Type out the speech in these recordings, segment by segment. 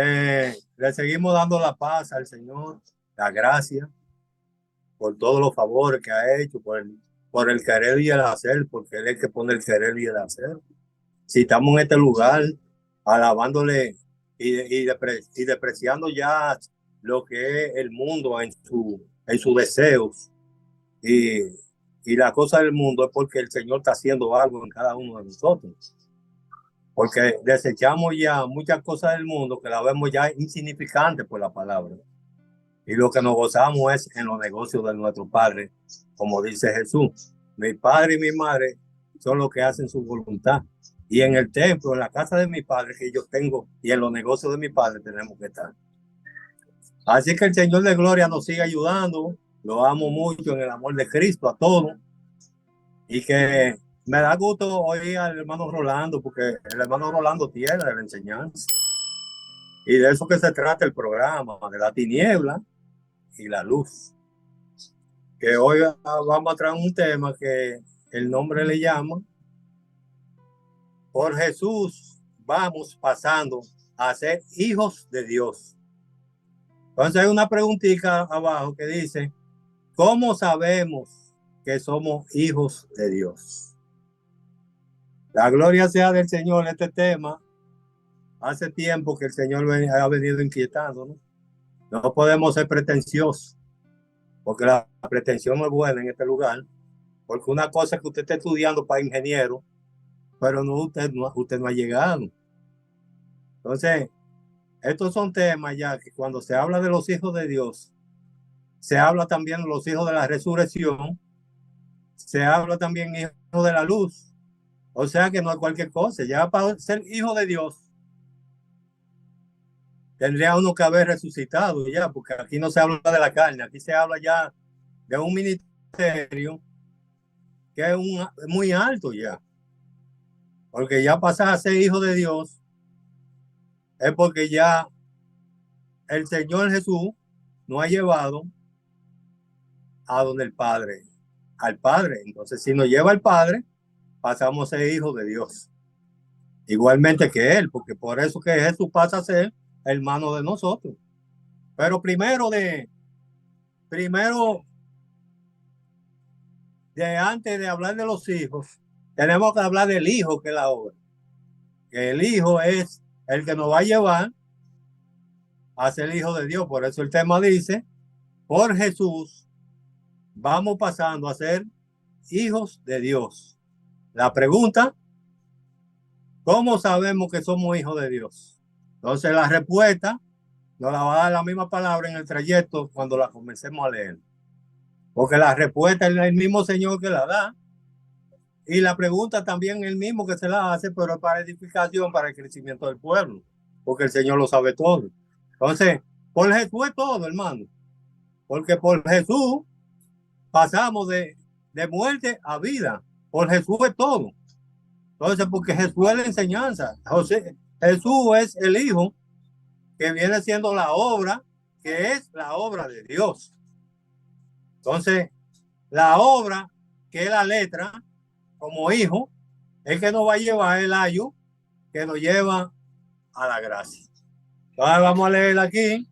Le seguimos dando la paz al Señor, la gracia por todos los favores que ha hecho, por el querer y el hacer, porque Él es el que pone el querer y el hacer. Si estamos en este lugar alabándole y despreciando ya lo que es el mundo en sus deseos y, y la cosa del mundo, es porque el Señor está haciendo algo en cada uno de nosotros. Porque desechamos ya muchas cosas del mundo que la vemos ya insignificantes por la palabra. Y lo que nos gozamos es en los negocios de nuestro Padre, como dice Jesús. Mi padre y mi madre son los que hacen su voluntad. Y en el templo, en la casa de mi padre que yo tengo, y en los negocios de mi padre tenemos que estar. Así que el Señor de Gloria nos sigue ayudando. Lo amo mucho en el amor de Cristo a todos. Y que me da gusto oír al hermano Rolando, porque el hermano Rolando tiene la enseñanza. Y de eso que se trata el programa, de la tiniebla y la luz. Que hoy vamos a traer un tema que el nombre le llama por Jesús vamos pasando a ser hijos de Dios. Entonces hay una preguntita abajo que dice, ¿cómo sabemos que somos hijos de Dios? La gloria sea del Señor. Este tema hace tiempo que el Señor ha venido inquietando, ¿no? No podemos ser pretenciosos, porque la pretensión no es buena en este lugar, porque una cosa es que usted esté estudiando para ingeniero, pero usted no ha llegado. Entonces, estos son temas ya que cuando se habla de los hijos de Dios, se habla también de los hijos de la resurrección, se habla también hijos de la luz. O sea que no es cualquier cosa. Ya para ser hijo de Dios, tendría uno que haber resucitado ya, porque aquí no se habla de la carne, aquí se habla ya de un ministerio que es muy alto ya. Porque ya pasar a ser hijo de Dios es porque ya el Señor Jesús nos ha llevado a donde el Padre, al Padre. Entonces, si nos lleva al Padre, pasamos a ser hijos de Dios. Igualmente que Él, porque por eso que Jesús pasa a ser hermano de nosotros. Pero primero de antes de hablar de los hijos, tenemos que hablar del Hijo, que es la obra. Que el Hijo es el que nos va a llevar a ser hijo de Dios. Por eso el tema dice, por Jesús vamos pasando a ser hijos de Dios. La pregunta, ¿cómo sabemos que somos hijos de Dios? Entonces la respuesta nos la va a dar la misma palabra en el trayecto cuando la comencemos a leer. Porque la respuesta es el mismo Señor que la da. Y la pregunta también el mismo que se la hace, pero para edificación, para el crecimiento del pueblo. Porque el Señor lo sabe todo. Entonces, por Jesús es todo, hermano. Porque por Jesús pasamos de muerte a vida. Por Jesús es todo. Entonces, porque Jesús es la enseñanza. Jesús es el Hijo que viene siendo la obra, que es la obra de Dios. Entonces, la obra, que es la letra, como hijo, es que nos va a llevar el ayo que nos lleva a la gracia. Entonces, vamos a leer aquí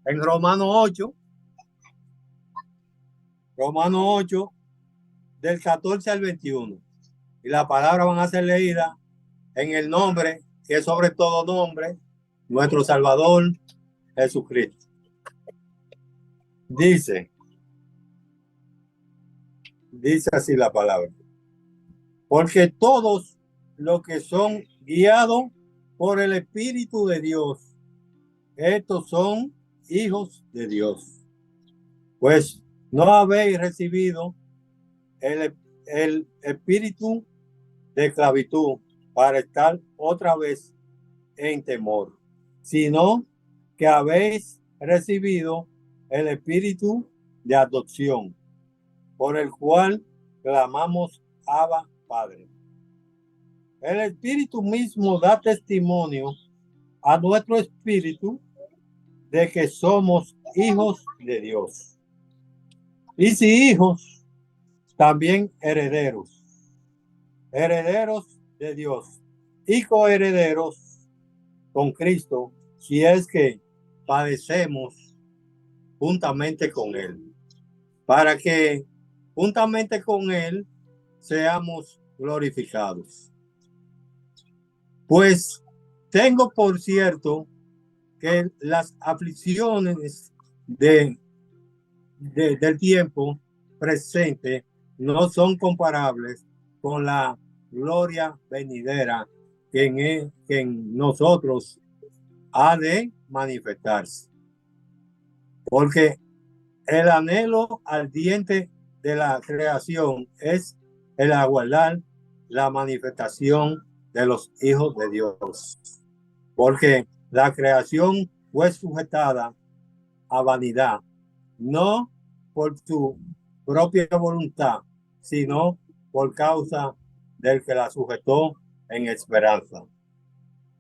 en Romanos 8, del 14 al 21. Y las palabras van a ser leídas en el nombre, que es sobre todo nombre, nuestro Salvador Jesucristo. Dice así la palabra. Porque todos los que son guiados por el Espíritu de Dios, estos son hijos de Dios. Pues no habéis recibido el espíritu de esclavitud para estar otra vez en temor, sino que habéis recibido el espíritu de adopción, por el cual clamamos Abba, Padre. El Espíritu mismo da testimonio a nuestro espíritu de que somos hijos de Dios. Y si hijos, también herederos. Herederos de Dios y coherederos con Cristo, si es que padecemos juntamente con él, para que juntamente con él seamos glorificados. Pues tengo por cierto que las aflicciones del tiempo presente no son comparables con la gloria venidera que en nosotros ha de manifestarse. Porque el anhelo ardiente de la creación es el aguardar la manifestación de los hijos de Dios. Porque la creación fue sujetada a vanidad, no por su propia voluntad, sino por causa del que la sujetó en esperanza.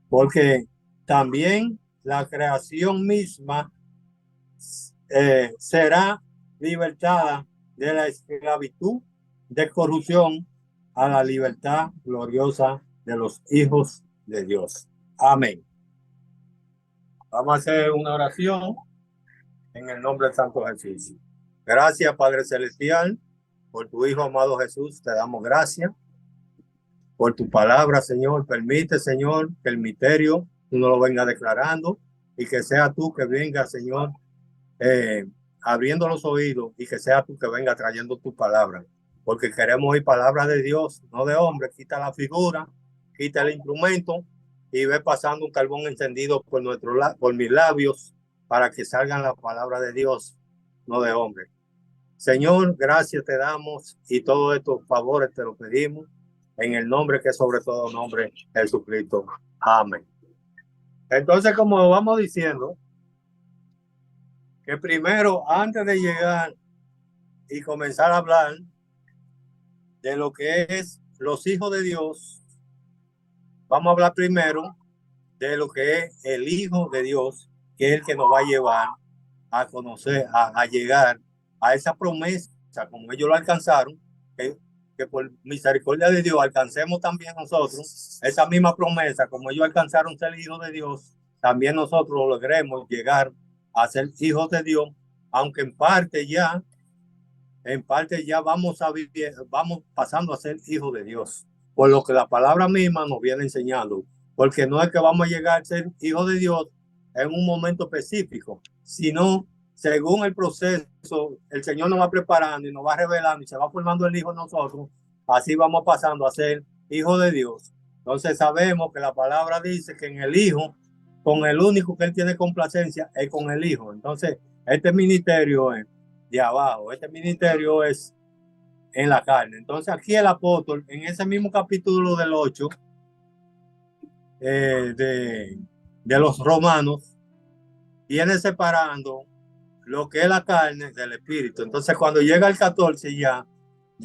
Porque también la creación misma será libertada de la esclavitud de corrupción a la libertad gloriosa de los hijos de Dios. Amén. Vamos a hacer una oración en el nombre del Santo Jesús. Gracias, Padre Celestial, por tu Hijo amado Jesús. Te damos gracias por tu palabra, Señor. Permite, Señor, que el misterio tú nos lo venga declarando y que sea tú que venga, Señor, abriendo los oídos, y que sea tú que venga trayendo tu palabra, porque queremos oír palabras de Dios, no de hombre. Quita la figura, quita el instrumento y ve pasando un carbón encendido por mis labios para que salgan las palabras de Dios, no de hombre. Señor, gracias te damos y todos estos favores te los pedimos en el nombre que es sobre todo nombre, Jesucristo. Amén. Entonces, como vamos diciendo, que primero, antes de llegar y comenzar a hablar de lo que es los hijos de Dios, vamos a hablar primero de lo que es el Hijo de Dios, que es el que nos va a llevar a conocer, a llegar a esa promesa, como ellos lo alcanzaron, que por misericordia de Dios alcancemos también nosotros esa misma promesa, como ellos alcanzaron ser hijos de Dios, también nosotros logremos llegar a ser hijos de Dios, aunque en parte ya vamos a vivir, vamos pasando a ser hijos de Dios, por lo que la palabra misma nos viene enseñando, porque no es que vamos a llegar a ser hijos de Dios en un momento específico, sino según el proceso, el Señor nos va preparando y nos va revelando y se va formando el Hijo en nosotros, así vamos pasando a ser hijos de Dios. Entonces sabemos que la palabra dice que en el Hijo, con el único que Él tiene complacencia, es con el Hijo. Entonces, este ministerio es de abajo, este ministerio es en la carne. Entonces aquí el apóstol, en ese mismo capítulo del 8 de los Romanos, viene separando lo que es la carne del espíritu. Entonces cuando llega el 14 ya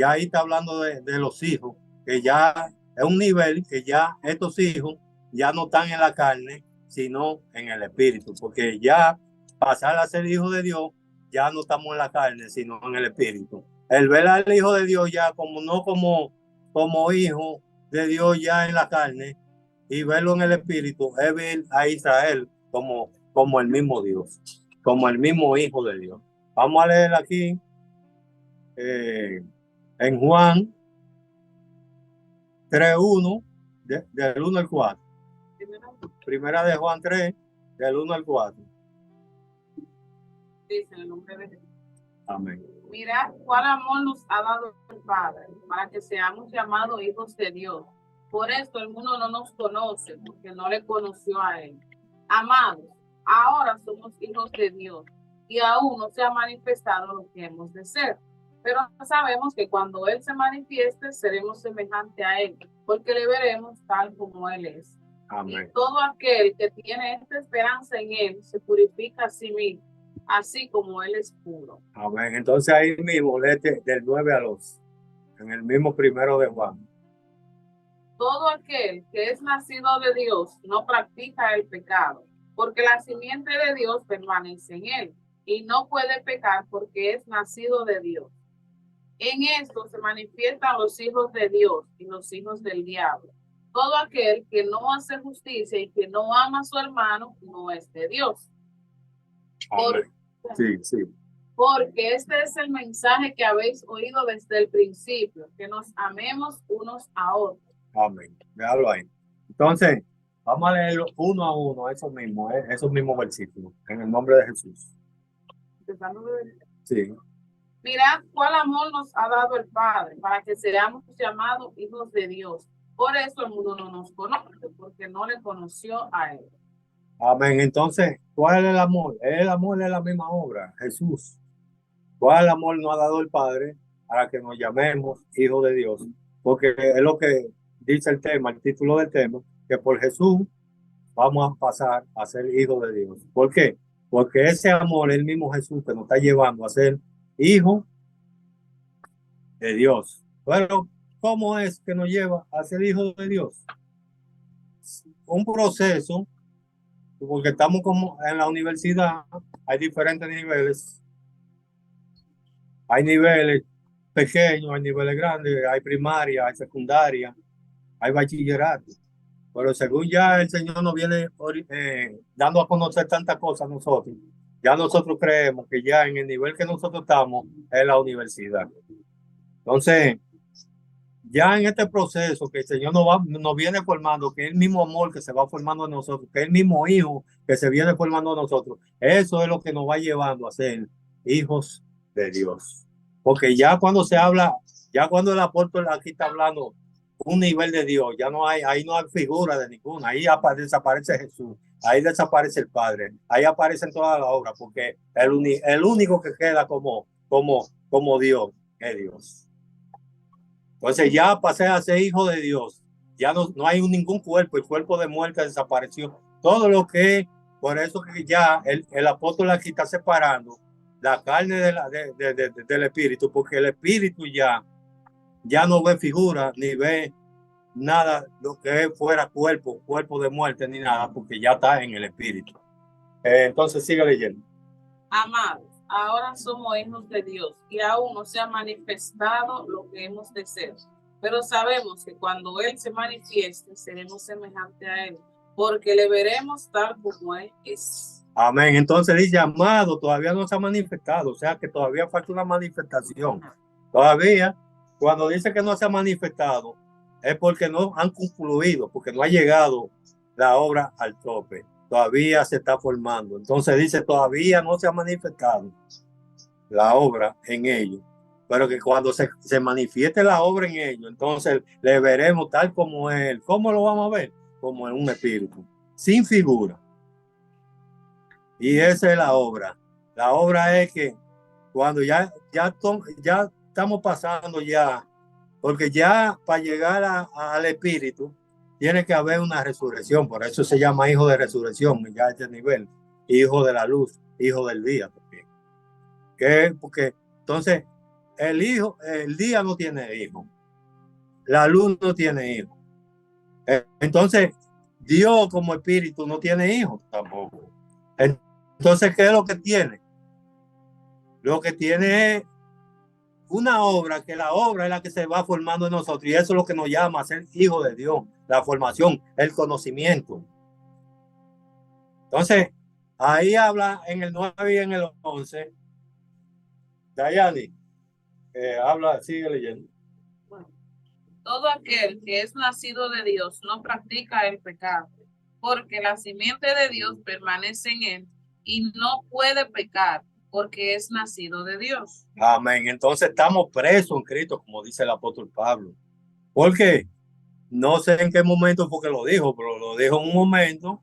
ahí está hablando de los hijos, que ya es un nivel que ya estos hijos ya no están en la carne, sino en el espíritu, porque ya pasar a ser hijo de Dios, ya no estamos en la carne, sino en el espíritu. El ver al Hijo de Dios ya no como hijo de Dios ya en la carne, y verlo en el espíritu, es ver a Israel como el mismo Dios, como el mismo Hijo de Dios. Vamos a leer aquí en Juan 3:1, del 1 al 4. Primera de Juan 3, del 1 al 4. Dice en el nombre de Jesús. Amén. Mirad cuál amor nos ha dado el Padre, para que seamos llamados hijos de Dios. Por esto el mundo no nos conoce, porque no le conoció a Él. Amados, ahora somos hijos de Dios, y aún no se ha manifestado lo que hemos de ser. Pero sabemos que cuando Él se manifieste, seremos semejantes a Él, porque le veremos tal como Él es. Amén. Y todo aquel que tiene esta esperanza en Él se purifica a sí mismo, así como Él es puro. Amén. Entonces ahí mismo, léete del 9 al 11, en el mismo primero de Juan. Todo aquel que es nacido de Dios no practica el pecado, porque la simiente de Dios permanece en él, y no puede pecar porque es nacido de Dios. En esto se manifiestan los hijos de Dios y los hijos del diablo. Todo aquel que no hace justicia y que no ama a su hermano no es de Dios. Amén. Sí, sí. Porque este es el mensaje que habéis oído desde el principio, que nos amemos unos a otros. Amén. Véalo ahí. Entonces, vamos a leerlo uno a uno, esos mismos versículos, en el nombre de Jesús. Sí. Mirad cuál amor nos ha dado el Padre, para que seamos llamados hijos de Dios. Por eso el mundo no nos conoce, porque no le conoció a él. Amén. Entonces, ¿cuál es el amor? El amor es la misma obra, Jesús. ¿Cuál amor nos ha dado el Padre para que nos llamemos hijos de Dios? Porque es lo que dice el tema, el título del tema, que por Jesús vamos a pasar a ser hijos de Dios. ¿Por qué? Porque ese amor es el mismo Jesús que nos está llevando a ser hijos de Dios. Pero, ¿cómo es que nos lleva a ser hijos de Dios? Un proceso, porque estamos como en la universidad, hay diferentes niveles. Hay niveles pequeños, hay niveles grandes, hay primaria, hay secundaria, hay bachillerato. Pero según ya el Señor nos viene dando a conocer tantas cosas a nosotros, ya nosotros creemos que ya en el nivel que nosotros estamos es la universidad. Entonces, ya en este proceso que el Señor nos viene formando, que es el mismo amor que se va formando en nosotros, que es el mismo hijo que se viene formando en nosotros, eso es lo que nos va llevando a ser hijos de Dios. Porque ya cuando se habla, ya cuando el apóstol aquí está hablando un nivel de Dios, ya no hay, ahí no hay figura de ninguna, ahí desaparece Jesús, ahí desaparece el Padre, ahí aparecen todas las obras, porque el único que queda como Dios es Dios. Entonces ya pasé a ser hijo de Dios. Ya no hay ningún cuerpo, el cuerpo de muerte desapareció. Todo lo que, por eso que ya el apóstol aquí está separando la carne del espíritu, porque el espíritu ya no ve figura, ni ve nada, lo que fuera cuerpo de muerte, ni nada, porque ya está en el espíritu. Entonces sigue leyendo. Amados, ahora somos hijos de Dios y aún no se ha manifestado lo que hemos de ser. Pero sabemos que cuando Él se manifieste, seremos semejantes a Él, porque le veremos tal como Él es. Amén. Entonces dice, amado, todavía no se ha manifestado, o sea que todavía falta una manifestación. Todavía, cuando dice que no se ha manifestado, es porque no han concluido, porque no ha llegado la obra al tope. Todavía se está formando. Entonces dice, todavía no se ha manifestado la obra en ellos. Pero que cuando se manifieste la obra en ellos, entonces le veremos tal como Él. ¿Cómo lo vamos a ver? Como en un espíritu, sin figura. Y esa es la obra. La obra es que cuando ya estamos pasando ya, porque ya para llegar al espíritu tiene que haber una resurrección, por eso se llama hijo de resurrección, ya a este nivel, hijo de la luz, hijo del día también. Porque entonces el día no tiene hijo, la luz no tiene hijo. Entonces Dios como espíritu no tiene hijo tampoco. Entonces, ¿qué es lo que tiene? Lo que tiene es una obra, que la obra es la que se va formando en nosotros, y eso es lo que nos llama a ser hijos de Dios, la formación, el conocimiento. Entonces, ahí habla en el 9 y en el 11. Dayani, habla, sigue leyendo. Bueno, todo aquel que es nacido de Dios no practica el pecado, porque la simiente de Dios permanece en él y no puede pecar, porque es nacido de Dios. Amén. Entonces estamos presos en Cristo, como dice el apóstol Pablo. Porque no sé en qué momento fue que lo dijo, pero lo dijo en un momento,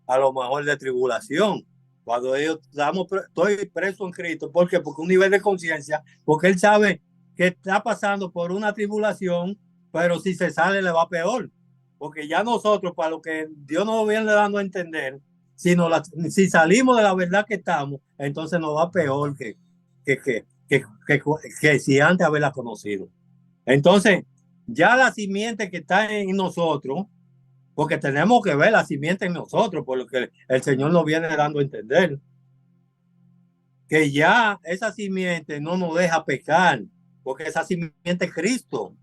a lo mejor de tribulación. Cuando estoy preso en Cristo. ¿Por qué? Porque un nivel de conciencia, porque él sabe que está pasando por una tribulación, pero si se sale le va peor. Porque ya nosotros, para lo que Dios nos viene dando a entender, si salimos de la verdad que estamos, entonces nos va peor que, que, que, que si antes haberla conocido. Entonces, ya la simiente que está en nosotros, porque tenemos que ver la simiente en nosotros, por lo que el Señor nos viene dando a entender, que ya esa simiente no nos deja pecar, porque esa simiente es Cristo,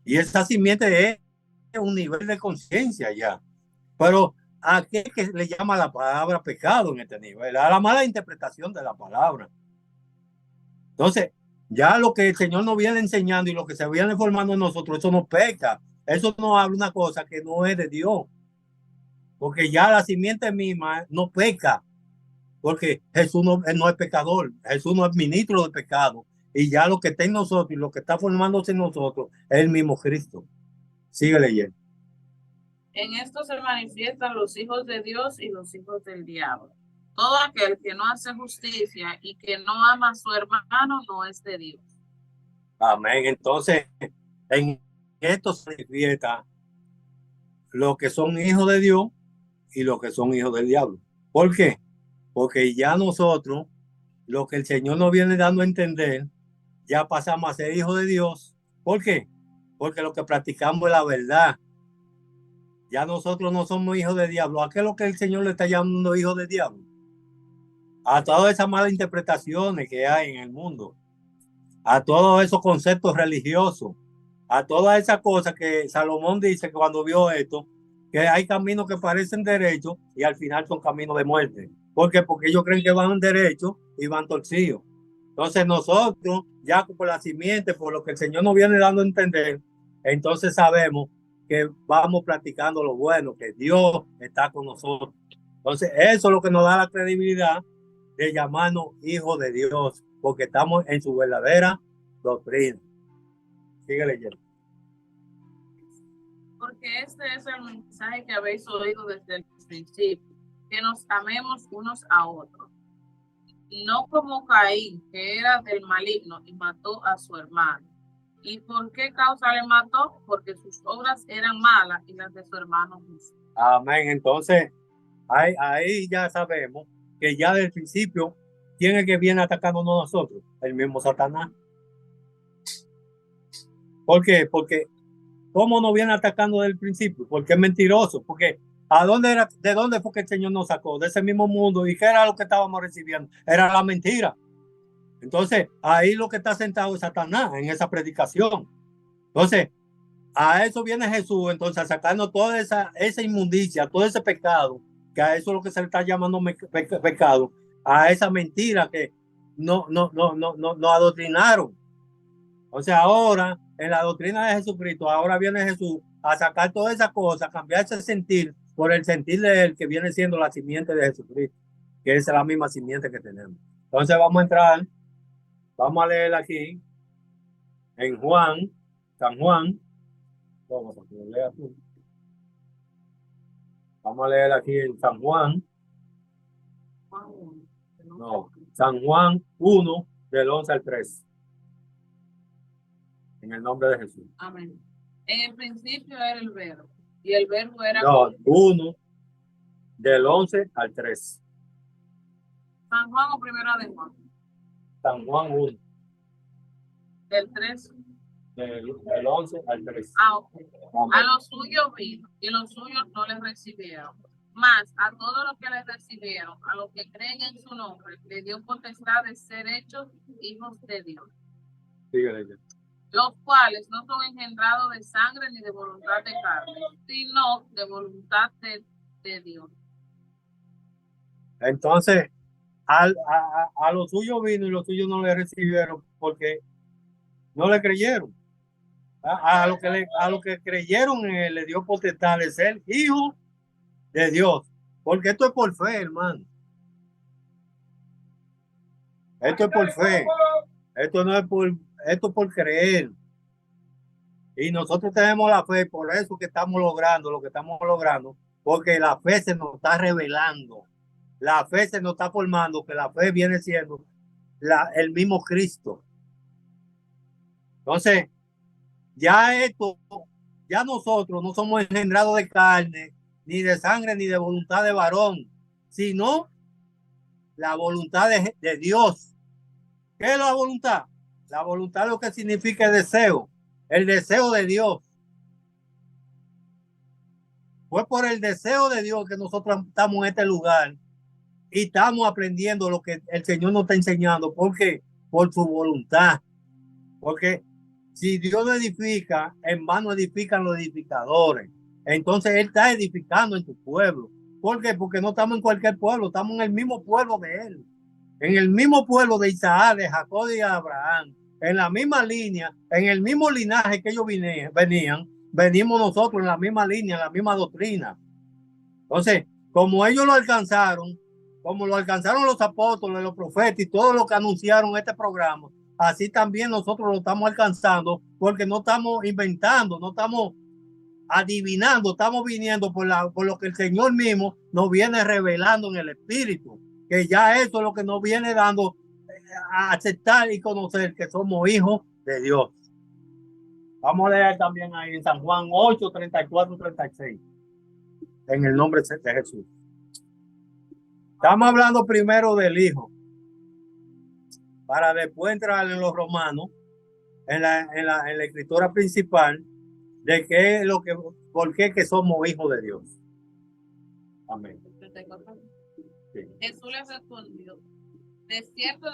y esa simiente es un nivel de conciencia ya. Pero ¿a qué que le llama la palabra pecado en este nivel? A la mala interpretación de la palabra. Entonces, ya lo que el Señor nos viene enseñando y lo que se viene formando en nosotros, eso no peca. Eso no habla una cosa que no es de Dios. Porque ya la simiente misma no peca. Porque Jesús no, él no es pecador. Jesús no es ministro de pecado. Y ya lo que está en nosotros y lo que está formándose en nosotros es el mismo Cristo. Sigue leyendo. En esto se manifiestan los hijos de Dios y los hijos del diablo. Todo aquel que no hace justicia y que no ama a su hermano no es de Dios. Amén. Entonces, en esto se manifiesta los que son hijos de Dios y los que son hijos del diablo. ¿Por qué? Porque ya nosotros, lo que el Señor nos viene dando a entender, ya pasamos a ser hijos de Dios. ¿Por qué? Porque lo que practicamos es la verdad. Ya nosotros no somos hijos de diablo. ¿A qué es lo que el Señor le está llamando hijos de diablo? A todas esas malas interpretaciones que hay en el mundo, a todos esos conceptos religiosos, a todas esas cosas que Salomón dice que cuando vio esto, que hay caminos que parecen derechos y al final son caminos de muerte. ¿Por qué? Porque ellos creen que van derechos y van torcidos. Entonces nosotros, ya por la simiente, por lo que el Señor nos viene dando a entender, entonces sabemos que vamos practicando lo bueno, que Dios está con nosotros. Entonces eso es lo que nos da la credibilidad de llamarnos hijos de Dios, porque estamos en su verdadera doctrina. Sigue leyendo. Porque este es el mensaje que habéis oído desde el principio, que nos amemos unos a otros. No como Caín, que era del maligno y mató a su hermano. ¿Y por qué causa le mató? Porque sus obras eran malas y las de su hermano justo. Amén. Entonces, ahí ya sabemos que ya del principio, ¿quién es el que viene atacándonos a nosotros? El mismo Satanás. ¿Por qué? Porque ¿cómo nos viene atacando desde el principio? Porque es mentiroso. Porque ¿de dónde fue que el Señor nos sacó? De ese mismo mundo. ¿Y qué era lo que estábamos recibiendo? Era la mentira. Entonces, ahí lo que está sentado es Satanás en esa predicación. Entonces, a eso viene Jesús, entonces, a sacarnos toda esa inmundicia, todo ese pecado, que a eso es lo que se le está llamando pecado, a esa mentira que no adoctrinaron. O sea, ahora, en la doctrina de Jesucristo, ahora viene Jesús a sacar todas esas cosas, a cambiar ese sentir por el sentir de él, que viene siendo la simiente de Jesucristo, que es la misma simiente que tenemos. Entonces vamos a entrar, vamos a leer aquí en Juan, San Juan. Vamos a leer aquí. Vamos a leer aquí en San Juan. No, San Juan 1, del 11 al 3. En el nombre de Jesús. Amén. En el principio era el verbo, y el verbo era... No, 1, del 11 al 3. San Juan o primera de Juan. San Juan 1. Del 3. Del 11 al 3. Okay. A los suyos vino, y los suyos no les recibieron. Mas a todos los que les recibieron, a los que creen en su nombre, le dio potestad de ser hechos hijos de Dios. Síguele. Los cuales no son engendrados de sangre ni de voluntad de carne, sino de voluntad de Dios. Entonces, a los suyos vino y los suyos no le recibieron porque no le creyeron. A lo que creyeron en él le dio potestad de ser hijo de Dios. Porque esto es por fe, hermano. Esto es por fe. Esto no es esto es por creer. Y nosotros tenemos la fe, por eso que estamos logrando lo que estamos logrando, porque la fe se nos está revelando. La fe se nos está formando, que la fe viene siendo el mismo Cristo. Entonces, ya nosotros no somos engendrados de carne, ni de sangre, ni de voluntad de varón, sino la voluntad de Dios. ¿Qué es la voluntad? La voluntad es lo que significa el deseo de Dios. Fue por el deseo de Dios que nosotros estamos en este lugar y estamos aprendiendo lo que el Señor nos está enseñando. ¿Por qué? Por su voluntad. Porque Si Dios no edifica, en vano edifican los edificadores. Entonces Él está edificando en tu pueblo. ¿Por qué? Porque no estamos en cualquier pueblo, estamos en el mismo pueblo de Él. En el mismo pueblo de Isaac, de Jacob y de Abraham. En la misma línea, en el mismo linaje que ellos venían, venimos nosotros en la misma línea, en la misma doctrina. Entonces, como ellos lo alcanzaron, como lo alcanzaron los apóstoles, los profetas y todos los que anunciaron este programa, así también nosotros lo estamos alcanzando, porque no estamos inventando, no estamos adivinando, estamos viniendo por lo que el Señor mismo nos viene revelando en el Espíritu, que ya eso es lo que nos viene dando a aceptar y conocer que somos hijos de Dios. Vamos a leer también ahí en San Juan 8, 34, 36. En el nombre de Jesús. Estamos hablando primero del Hijo, para después entrar en los Romanos, en la escritura principal, de qué es lo que, por qué que somos hijos de Dios. Amén. Sí. Jesús les respondió: de cierto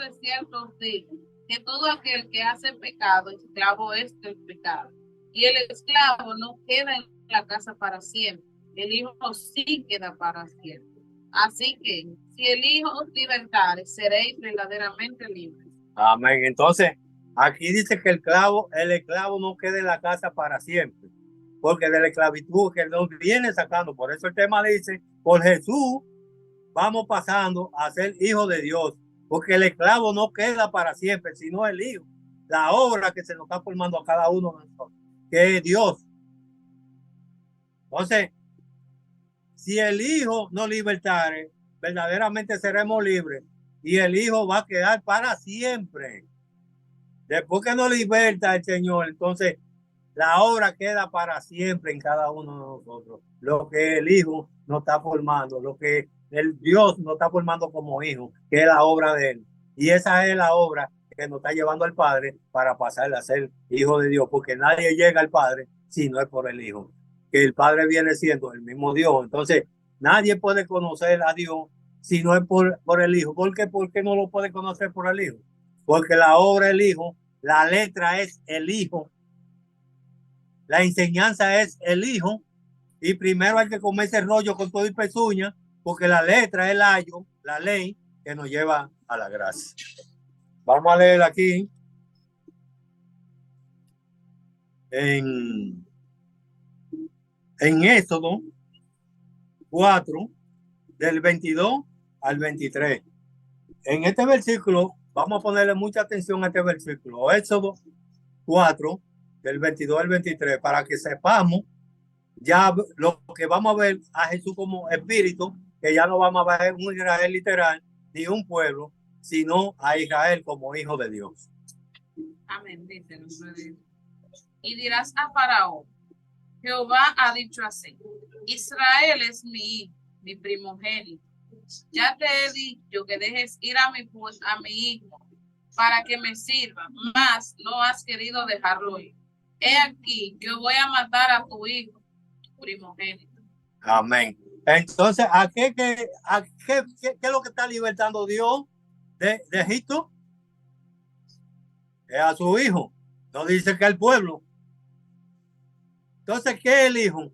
os digo, que todo aquel que hace pecado, esclavo es del pecado. Y el esclavo no queda en la casa para siempre, el Hijo sí queda para siempre. Así que, si el Hijo os libertare, seréis verdaderamente libres. Amén. Entonces, aquí dice que el esclavo no queda en la casa para siempre, porque de la esclavitud que nos viene sacando, por eso el tema dice, por Jesús vamos pasando a ser hijos de Dios, porque el esclavo no queda para siempre, sino el Hijo, la obra que se nos está formando a cada uno de nosotros, que es Dios. Entonces, si el Hijo nos libertare, verdaderamente seremos libres, y el Hijo va a quedar para siempre. Después que nos liberta el Señor, entonces la obra queda para siempre en cada uno de nosotros. Lo que el Hijo nos está formando, lo que el Dios nos está formando como hijo, que es la obra de Él. Y esa es la obra que nos está llevando al Padre para pasar a ser hijo de Dios, porque nadie llega al Padre si no es por el Hijo. Que el Padre viene siendo el mismo Dios. Entonces, nadie puede conocer a Dios si no es por el Hijo. ¿Por qué? Porque no lo puede conocer por el Hijo. Porque la obra del Hijo, la letra es el Hijo, la enseñanza es el Hijo, y primero hay que comerse el rollo con todo y pezuña, porque la letra es el ayo, la ley que nos lleva a la gracia. Vamos a leer aquí en Éxodo 4, del 22 al 23. En este versículo, vamos a ponerle mucha atención a este versículo, Éxodo 4, del 22 al 23, para que sepamos ya lo que vamos a ver a Jesús como espíritu, que ya no vamos a ver un Israel literal ni un pueblo, sino a Israel como hijo de Dios. Amén. Y dirás a Faraón: Jehová ha dicho así: Israel es mi hijo, mi primogénito. Ya te he dicho que dejes ir a mi hijo para que me sirva, mas no has querido dejarlo ir. He aquí, yo voy a matar a tu hijo, tu primogénito. Amén. Entonces, qué es lo que está libertando Dios de Egipto? Es a su hijo. No dice que al pueblo. Entonces, ¿qué es el hijo?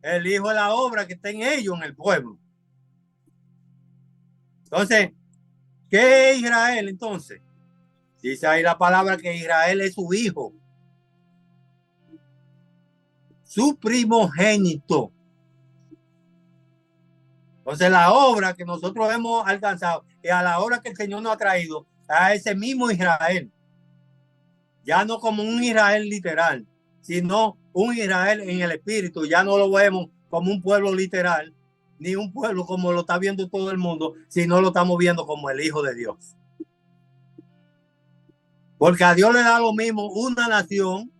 El hijo es la obra que está en ellos, en el pueblo. Entonces, ¿qué es Israel entonces? Dice ahí la palabra que Israel es su hijo, su primogénito. Entonces la obra que nosotros hemos alcanzado y a la obra que el Señor nos ha traído a ese mismo Israel, ya no como un Israel literal, sino un Israel en el espíritu. Ya no lo vemos como un pueblo literal, ni un pueblo como lo está viendo todo el mundo, sino lo estamos viendo como el Hijo de Dios. Porque a Dios le da lo mismo una nación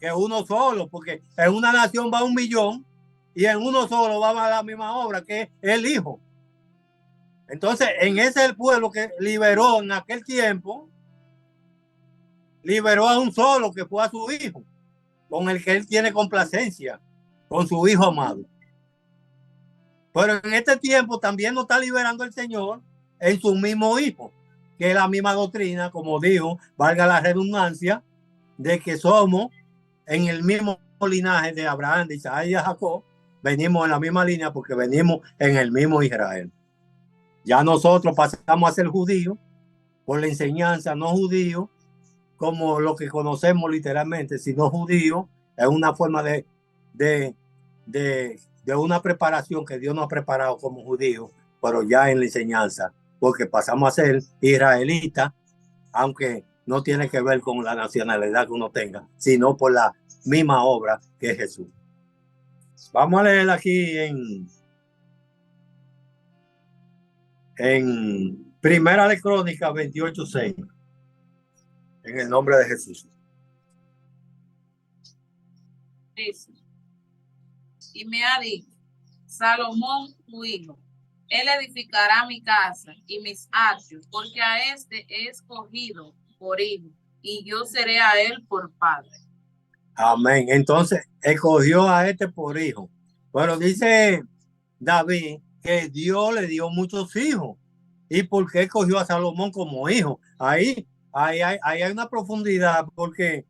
que uno solo, porque en una nación va 1,000,000 y en uno solo va a la misma obra, que es el Hijo. Entonces, en ese es el pueblo que liberó en aquel tiempo, liberó a un solo, que fue a su hijo, con el que él tiene complacencia, con su hijo amado. Pero en este tiempo también nos está liberando el Señor en su mismo hijo, que es la misma doctrina, como dijo, valga la redundancia, de que somos en el mismo linaje de Abraham, de Isaac y de Jacob. Venimos en la misma línea porque venimos en el mismo Israel. Ya nosotros pasamos a ser judíos por la enseñanza, no judíos como lo que conocemos literalmente, sino judíos. Es una forma de, de una preparación que Dios nos ha preparado como judíos, pero ya en la enseñanza, porque pasamos a ser israelitas, aunque no tiene que ver con la nacionalidad que uno tenga, sino por la misma obra que es Jesús. Vamos a leer aquí en Primera de Crónicas 28:6, en el nombre de Jesús. Dice, y me ha dicho, Salomón tu hijo, él edificará mi casa y mis atrios, porque a este he escogido por hijo, y yo seré a él por padre. Amén. Entonces, escogió a este por hijo. Pero dice David que Dios le dio muchos hijos. ¿Y por qué escogió a Salomón como hijo? Ahí hay una profundidad, porque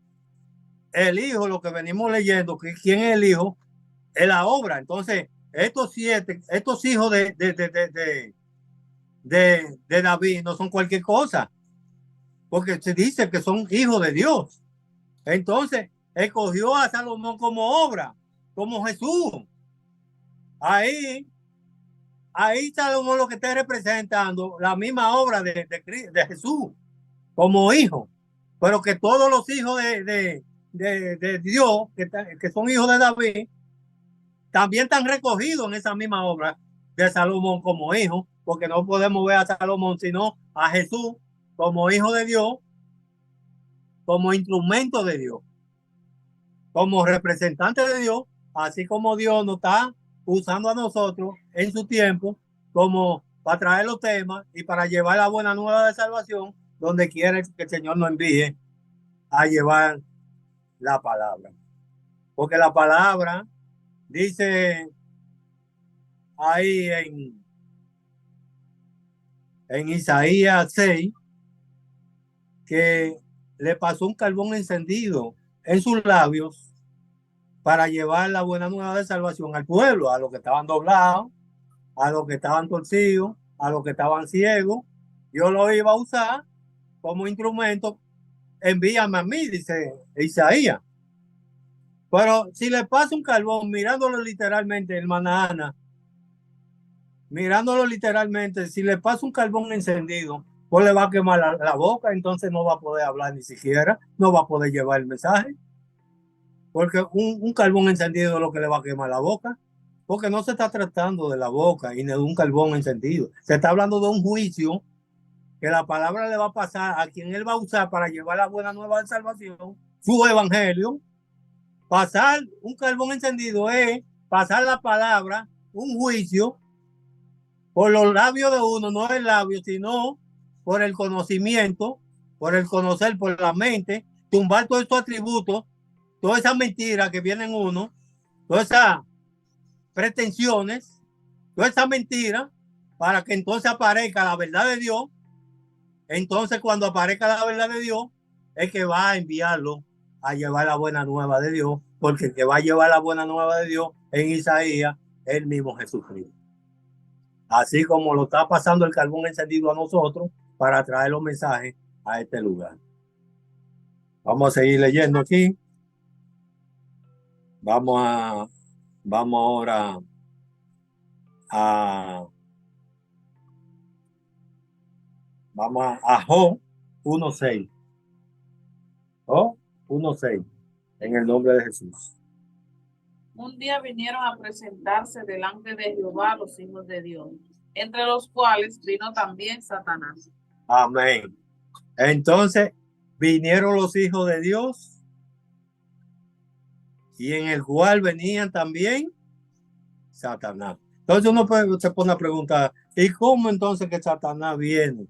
el hijo, lo que venimos leyendo, que quién es el hijo, es la obra. Entonces, estos hijos de David no son cualquier cosa, porque se dice que son hijos de Dios. Entonces, escogió a Salomón como obra, como Jesús. Ahí, ahí Salomón lo que está representando, la misma obra de Jesús, como hijo. Pero que todos los hijos de Dios, que son hijos de David, también están recogidos en esa misma obra de Salomón como hijo, porque no podemos ver a Salomón sino a Jesús como hijo de Dios, como instrumento de Dios, como representante de Dios, así como Dios nos está usando a nosotros en su tiempo como para traer los temas y para llevar la buena nueva de salvación donde quiere que el Señor nos envíe a llevar la palabra. Porque la palabra dice ahí en Isaías 6 que le pasó un carbón encendido en sus labios para llevar la buena nueva de salvación al pueblo, a los que estaban doblados, a los que estaban torcidos, a los que estaban ciegos. Yo lo iba a usar como instrumento. Envíame a mí, dice Isaías. Pero si le pasa un carbón, mirándolo literalmente, hermana Ana, mirándolo literalmente, si le pasa un carbón encendido, pues le va a quemar la boca, entonces no va a poder hablar ni siquiera, no va a poder llevar el mensaje, porque un carbón encendido es lo que le va a quemar la boca, porque no se está tratando de la boca y de un carbón encendido, se está hablando de un juicio que la palabra le va a pasar a quien él va a usar para llevar la buena nueva de salvación, su evangelio. Pasar un carbón encendido es pasar la palabra, un juicio, por los labios de uno, no el labio, sino por el conocimiento, por el conocer, por la mente, tumbar todos estos atributos, todas esas mentiras que vienen uno, todas esas pretensiones, todas esas mentiras, para que entonces aparezca la verdad de Dios. Entonces, cuando aparezca la verdad de Dios, es que va a enviarlo a llevar la buena nueva de Dios, porque el que va a llevar la buena nueva de Dios en Isaías es el mismo Jesucristo. Así como lo está pasando el carbón encendido a nosotros para traer los mensajes a este lugar. Vamos a seguir leyendo aquí. Vamos ahora a Job 1:6. Job 1:6. En el nombre de Jesús. Un día vinieron a presentarse delante de Jehová los hijos de Dios, entre los cuales vino también Satanás. Amén. Entonces vinieron los hijos de Dios, y en el cual venían también Satanás. Entonces uno se pone a preguntar, ¿y cómo entonces que Satanás viene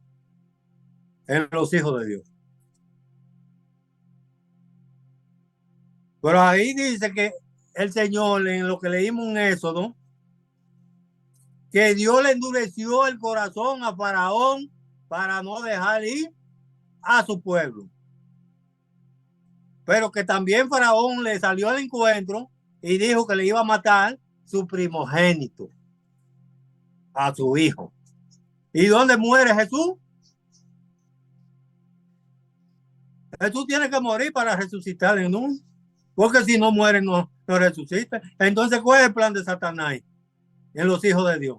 en los hijos de Dios? Pero ahí dice que el Señor, en lo que leímos en Éxodo, que Dios le endureció el corazón a Faraón para no dejar ir a su pueblo. pero que también Faraón le salió al encuentro y dijo que le iba a matar su primogénito, a su hijo. ¿Y dónde muere Jesús? Jesús tiene que morir para resucitar en un, porque si no muere no resucita. Entonces, ¿cuál es el plan de Satanás en los hijos de Dios?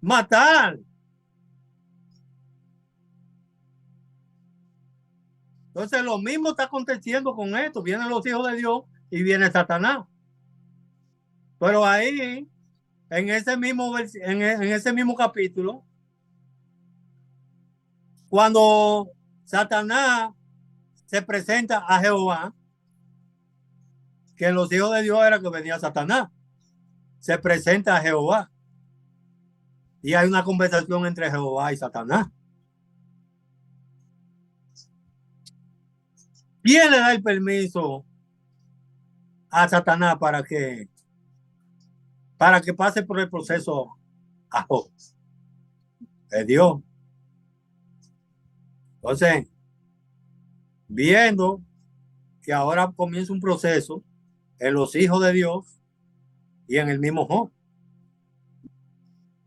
Matar. Entonces, lo mismo está aconteciendo con esto. Vienen los hijos de Dios y viene Satanás. Pero ahí, en ese mismo capítulo, cuando Satanás se presenta a Jehová, que en los hijos de Dios era que venía Satanás, se presenta a Jehová y hay una conversación entre Jehová y Satanás. ¿Quién le da el permiso a Satanás para que pase por el proceso a Job? Es Dios. Entonces, viendo que ahora comienza un proceso en los hijos de Dios y en el mismo Job,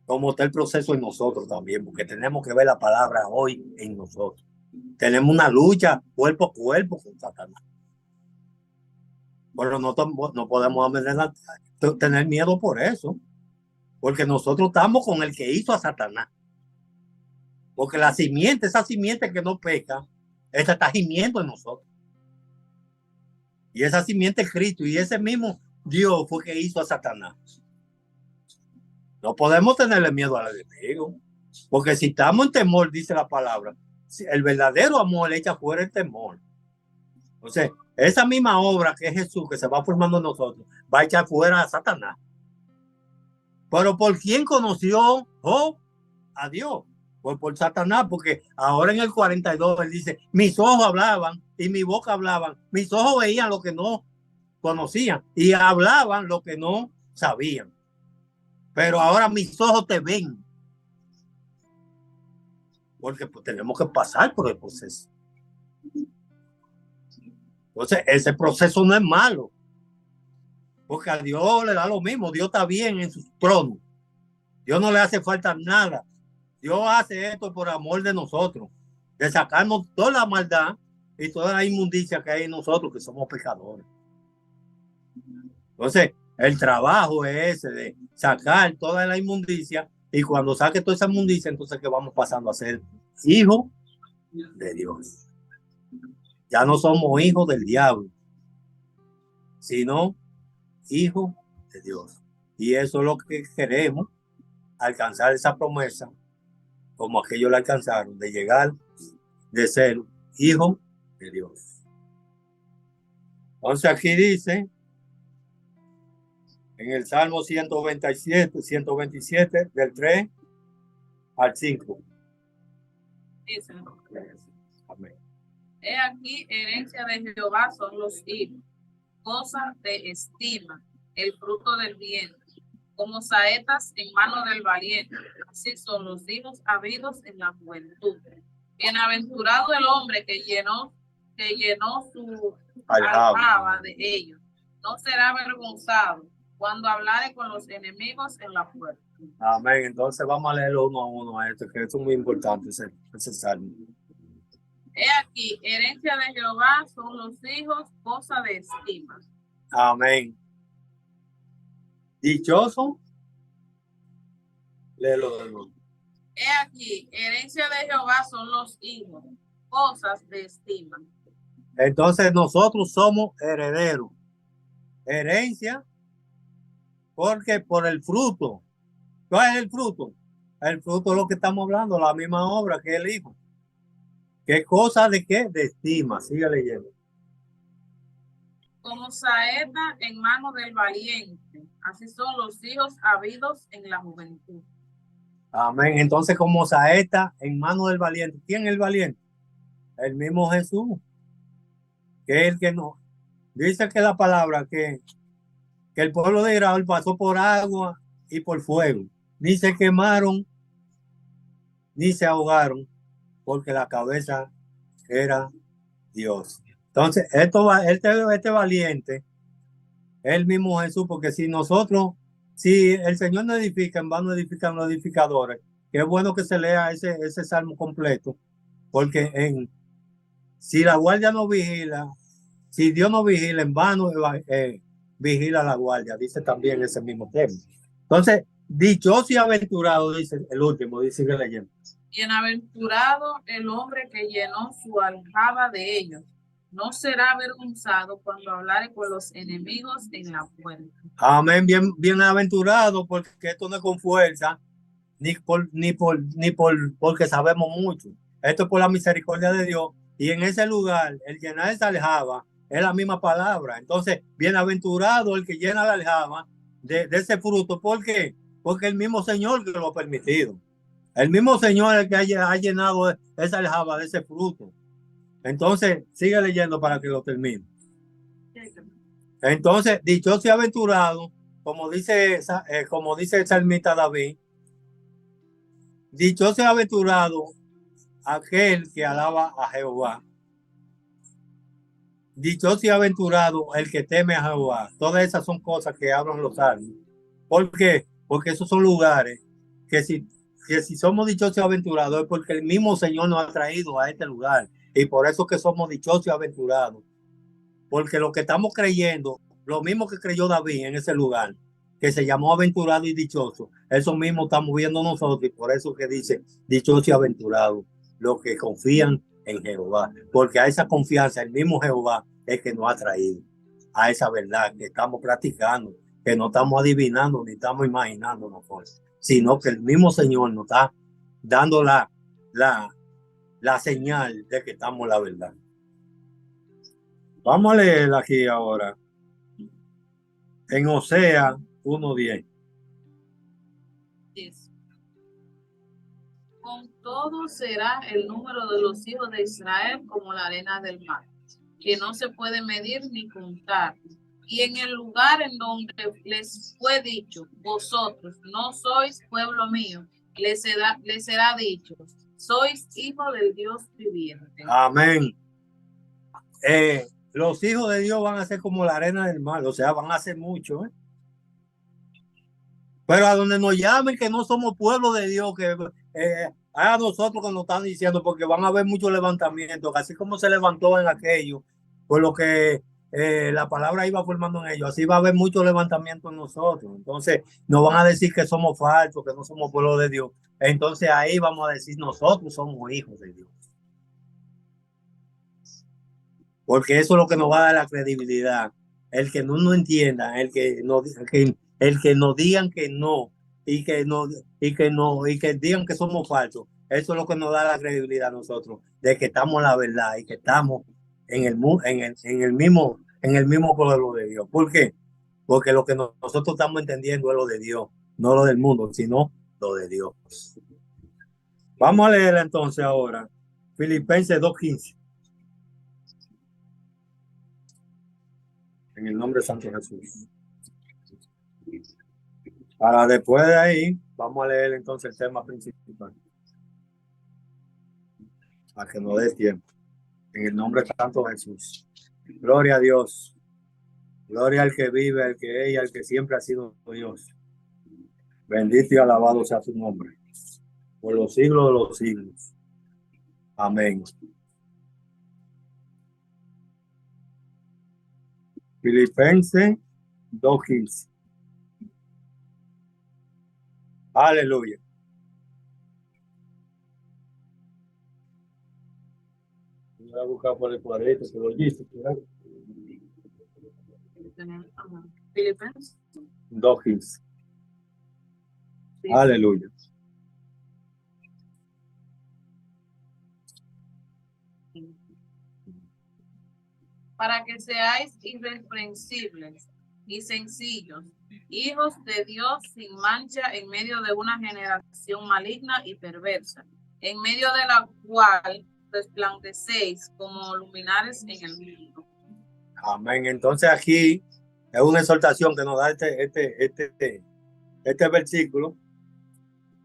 como está el proceso en nosotros también, porque tenemos que ver la palabra hoy en nosotros. Tenemos una lucha cuerpo a cuerpo con Satanás. Pero no podemos tener miedo por eso, porque nosotros estamos con el que hizo a Satanás. Porque esa simiente que no peca, esa está gimiendo en nosotros. Y esa simiente es Cristo, y ese mismo Dios fue que hizo a Satanás. No podemos tenerle miedo al enemigo, porque si estamos en temor, dice la palabra, el verdadero amor echa fuera el temor. Entonces, esa misma obra que es Jesús, que se va formando en nosotros, va a echar fuera a Satanás. Pero ¿por quién conoció Job a Dios? Pues por Satanás, porque ahora en el 42 él dice, mis ojos hablaban y mi boca hablaban, mis ojos veían lo que no conocían y hablaban lo que no sabían. Pero ahora mis ojos te ven. Porque pues, tenemos que pasar por el proceso. Entonces, ese proceso no es malo. Porque a Dios le da lo mismo. Dios está bien en su trono. Dios no le hace falta nada. Dios hace esto por amor de nosotros. De sacarnos toda la maldad y toda la inmundicia que hay en nosotros, que somos pecadores. Entonces, el trabajo es ese de sacar toda la inmundicia y cuando saque toda esa inmundicia, entonces que vamos pasando a ser hijos de Dios. Ya no somos hijos del diablo, sino hijos de Dios. Y eso es lo que queremos, alcanzar esa promesa, como aquellos la alcanzaron, de llegar, de ser hijos de Dios. Entonces aquí dice, en el Salmo 127, del 3 al 5. Dice, amén. He aquí, herencia de Jehová son los hijos, cosa de estima, el fruto del vientre, como saetas en mano del valiente, así son los hijos habidos en la juventud. Bienaventurado el hombre que llenó su aljaba de ellos, no será avergonzado cuando hablare con los enemigos en la puerta. Amén. Entonces vamos a leerlo uno a uno a esto, que esto es muy importante, ese salmo. He aquí, herencia de Jehová son los hijos, cosa de estima. Amén. Dichoso. Léelo de nuevo. He aquí, herencia de Jehová son los hijos, cosas de estima. Entonces nosotros somos herederos. Herencia, porque por el fruto. ¿Cuál es el fruto? El fruto es lo que estamos hablando, la misma obra que el hijo. ¿Qué cosa de qué? De estima. Sigue leyendo. Como saeta en mano del valiente, así son los hijos habidos en la juventud. Amén. Entonces, como saeta en mano del valiente. ¿Quién es el valiente? El mismo Jesús. Que es el que no. Dice que la palabra que el pueblo de Israel pasó por agua y por fuego. Ni se quemaron, ni se ahogaron, porque la cabeza era Dios. Entonces, este valiente es el mismo Jesús, porque si el Señor no edifica, en vano edifican los edificadores, que es bueno que se lea ese salmo completo, porque si la guardia no vigila, si Dios no vigila, en vano vigila la guardia, dice también ese mismo tema. Entonces, dichoso y aventurado, dice el último, dice que leyendo. Bienaventurado el hombre que llenó su aljaba de ellos. No será avergonzado cuando hablare con los enemigos en la puerta. Amén, bienaventurado, porque esto no es con fuerza, porque sabemos mucho. Esto es por la misericordia de Dios. Y en ese lugar, el llenar esa aljaba es la misma palabra. Entonces, bienaventurado el que llena la aljaba de ese fruto. ¿Por qué? Porque el mismo Señor que lo ha permitido. El mismo Señor el que ha llenado esa aljaba de ese fruto. Entonces, sigue leyendo para que lo termine. Entonces, dichoso y aventurado, como dice el salmista David, dichoso y aventurado aquel que alaba a Jehová. Dichoso y aventurado el que teme a Jehová. Todas esas son cosas que hablan los salmos. ¿Por qué? Porque esos son lugares que si somos dichosos y aventurados es porque el mismo Señor nos ha traído a este lugar. Y por eso que somos dichosos y aventurados. Porque lo que estamos creyendo, lo mismo que creyó David en ese lugar, que se llamó aventurado y dichoso, eso mismo estamos viendo nosotros, y por eso que dice dichoso y aventurado, los que confían en Jehová, porque a esa confianza el mismo Jehová es que nos ha traído a esa verdad que estamos practicando, que no estamos adivinando ni estamos imaginando nosotros, sino que el mismo Señor nos está dando la señal de que estamos en la verdad. Vamos a leer aquí ahora en Osea 1:10. Con todo será el número de los hijos de Israel como la arena del mar, que no se puede medir ni contar. Y en el lugar en donde les fue dicho, vosotros no sois pueblo mío, les será dicho, sois hijo del Dios viviente. Amén. Los hijos de Dios van a ser como la arena del mar, o sea, van a ser mucho, ¿eh? Pero a donde nos llamen que no somos pueblo de Dios, que a nosotros que nos están diciendo, porque van a haber muchos levantamientos, así como se levantó en aquello, por lo que la palabra iba formando en ellos, así va a haber muchos levantamientos en nosotros. Entonces nos van a decir que somos falsos, que no somos pueblo de Dios. Entonces ahí vamos a decir nosotros somos hijos de Dios. Porque eso es lo que nos va a dar la credibilidad. El que no entienda, el que nos digan que no y que no y que digan que somos falsos, eso es lo que nos da la credibilidad a nosotros de que estamos en la verdad y que estamos en el mismo pueblo de Dios. ¿Por qué? Porque lo que nosotros estamos entendiendo es lo de Dios, no lo del mundo, sino lo de Dios. Vamos a leer entonces ahora Filipenses 2:15. En el nombre de Santo Jesús. Para después de ahí, vamos a leer entonces el tema principal. A que nos dé tiempo. En el nombre de Santo Jesús. Gloria a Dios. Gloria al que vive, al que es y al que siempre ha sido Dios. Bendito y alabado sea su nombre. Por los siglos de los siglos. Amén. Filipenses 2:15. Aleluya. Voy a buscar por el cuadrito, se lo dice. Filipenses 2:15. Sí. Aleluya. Para que seáis irreprensibles y sencillos, hijos de Dios sin mancha en medio de una generación maligna y perversa, en medio de la cual resplandecéis como luminares en el mundo. Amén. Entonces aquí es una exhortación que nos da este versículo,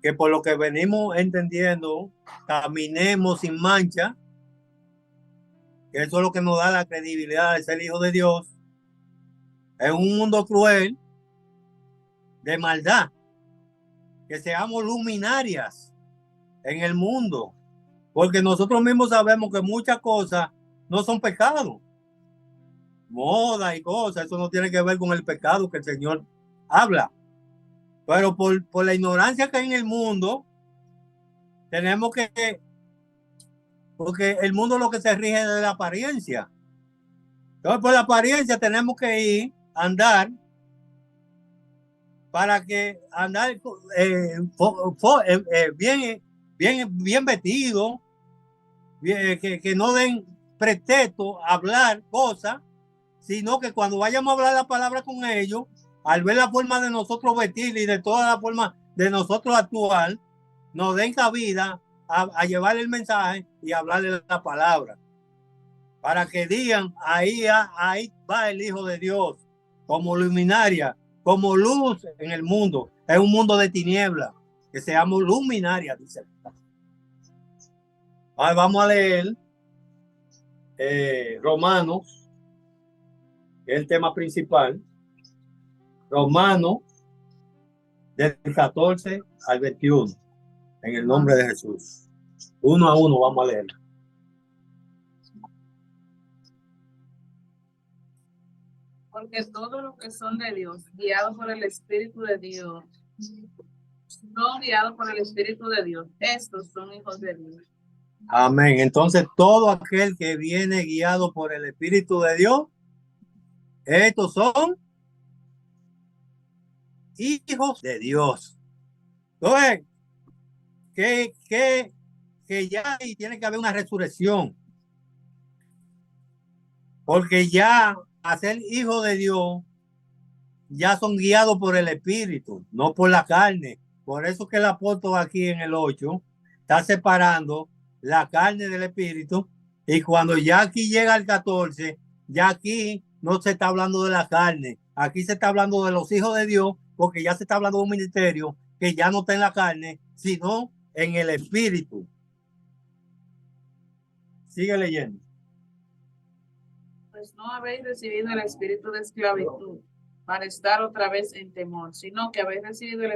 que por lo que venimos entendiendo, caminemos sin mancha que eso es lo que nos da la credibilidad de ser hijo de Dios, en un mundo cruel de maldad, que seamos luminarias en el mundo, porque nosotros mismos sabemos que muchas cosas no son pecados, moda y cosas, eso no tiene que ver con el pecado que el Señor habla, pero por la ignorancia que hay en el mundo, tenemos que, porque el mundo lo que se rige de la apariencia, entonces por la apariencia tenemos que ir a andar para que andar bien vestido, que no den pretexto a hablar cosas, sino que cuando vayamos a hablar la palabra con ellos, al ver la forma de nosotros vestir y de toda la forma de nosotros actuar, nos den cabida a llevar el mensaje y hablarle la palabra. Para que digan, ahí va el Hijo de Dios, como luminaria, como luz en el mundo. Es un mundo de tinieblas, que seamos luminarias, dice. Ahora vamos a leer Romanos, que es el tema principal. Romanos, del 14 al 21, en el nombre de Jesús. Uno a uno vamos a leer. Porque todos los que son de Dios, guiados por el Espíritu de Dios, son guiados por el Espíritu de Dios. Estos son hijos de Dios. Amén. Entonces, todo aquel que viene guiado por el Espíritu de Dios, estos son hijos de Dios. Entonces, que ya tiene que haber una resurrección. Porque ya a ser hijo de Dios, ya son guiados por el Espíritu, no por la carne. Por eso que el apóstol aquí en el 8 está separando la carne del Espíritu. Y cuando ya aquí llega el 14, ya aquí no se está hablando de la carne. Aquí se está hablando de los hijos de Dios, porque ya se está hablando de un ministerio que ya no está en la carne, sino en el Espíritu. Sigue leyendo. Pues no habéis recibido el espíritu de esclavitud para estar otra vez en temor, sino que habéis recibido el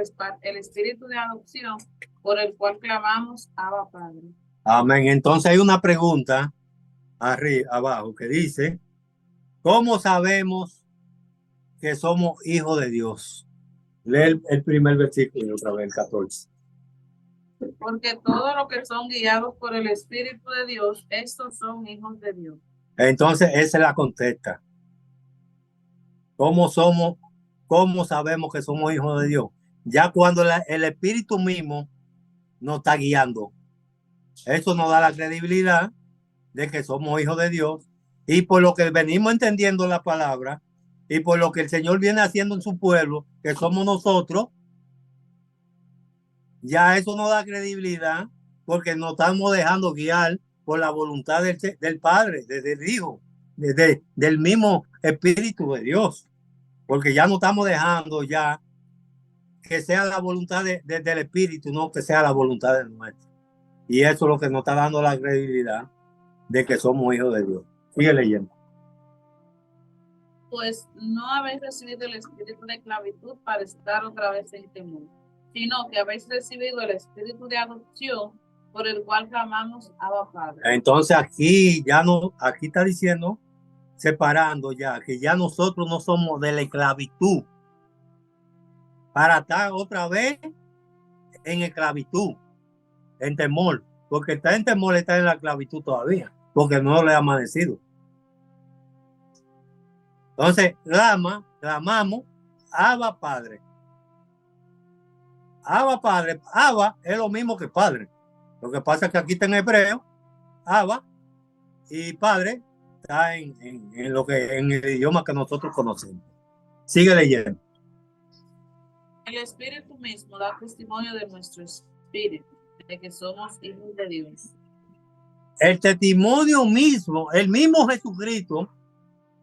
espíritu de adopción por el cual clamamos Abba Padre. Amén. Entonces hay una pregunta arriba, abajo, que dice, ¿cómo sabemos que somos hijos de Dios? Lee el primer versículo otra vez, el 14. Porque todos los que son guiados por el Espíritu de Dios, estos son hijos de Dios. Entonces, esa es la contesta. ¿Cómo sabemos que somos hijos de Dios? Ya cuando el Espíritu mismo nos está guiando. Eso nos da la credibilidad de que somos hijos de Dios. Y por lo que venimos entendiendo la palabra, y por lo que el Señor viene haciendo en su pueblo, que somos nosotros, ya eso nos da credibilidad, porque nos estamos dejando guiar por la voluntad del Padre, del Hijo, del mismo Espíritu de Dios, porque ya no estamos dejando ya que sea la voluntad del Espíritu, no que sea la voluntad de nuestra. Y eso es lo que nos está dando la credibilidad de que somos hijos de Dios. Sigue leyendo. Pues no habéis recibido el espíritu de esclavitud para estar otra vez en temor, sino que habéis recibido el espíritu de adopción por el cual clamamos Abba Padre. Entonces aquí está diciendo, separando ya, que ya nosotros no somos de la esclavitud para estar otra vez en esclavitud, en temor, porque está en temor, está en la esclavitud todavía, porque no le ha amanecido. Entonces, clamamos, Abba Padre. Abba Padre, Abba es lo mismo que Padre. Lo que pasa es que aquí está en hebreo, Abba, y Padre está en el idioma que nosotros conocemos. Sigue leyendo. El Espíritu mismo da testimonio de nuestro espíritu, de que somos hijos de Dios. El testimonio mismo, el mismo Jesucristo,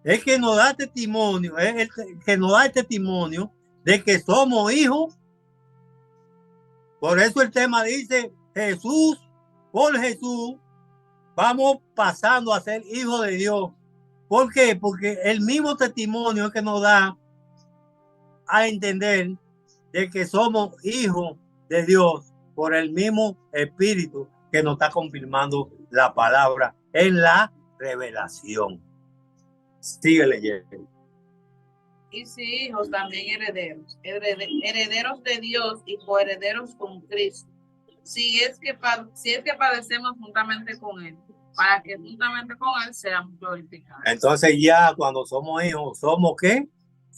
es que nos da testimonio, es el que nos da el testimonio de que somos hijos. Por eso el tema dice Jesús, por Jesús, vamos pasando a ser hijos de Dios. ¿Por qué? Porque el mismo testimonio es que nos da a entender de que somos hijos de Dios por el mismo Espíritu que nos está confirmando la palabra en la revelación. Sigue leyendo. Y si hijos, también herederos, herederos de Dios y coherederos con Cristo. Si es que padecemos juntamente con Él, para que juntamente con Él seamos glorificados. Entonces ya cuando somos hijos, ¿somos qué?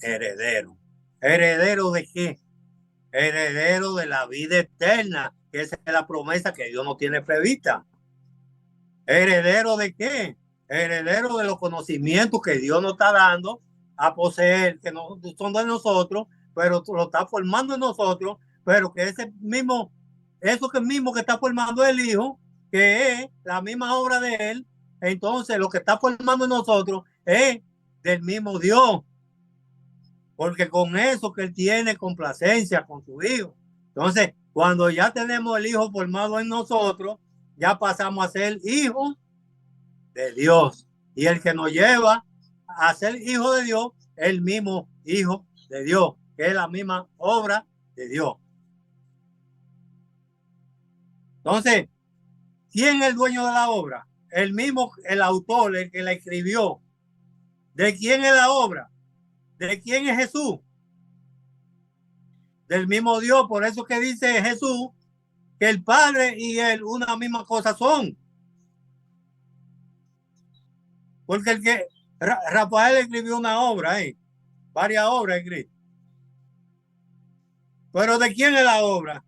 Herederos. ¿Herederos de qué? Herederos de la vida eterna, que esa es la promesa que Dios no tiene prevista. ¿Heredero de qué? Heredero de los conocimientos que Dios nos está dando a poseer, que no son de nosotros, pero lo está formando en nosotros, pero que ese mismo, eso que mismo que está formando el Hijo, que es la misma obra de Él, entonces lo que está formando en nosotros es del mismo Dios, porque con eso que Él tiene complacencia con su Hijo. Entonces, cuando ya tenemos el Hijo formado en nosotros, ya pasamos a ser hijos de Dios. Y el que nos lleva a ser hijo de Dios, el mismo hijo de Dios, que es la misma obra de Dios. Entonces, ¿quién es el dueño de la obra? El mismo, el autor, el que la escribió. ¿De quién es la obra? ¿De quién es Jesús? Del mismo Dios. Por eso que dice Jesús que el Padre y él una misma cosa son. Porque el que Rafael escribió una obra, varias obras escritas. Pero ¿de quién es la obra?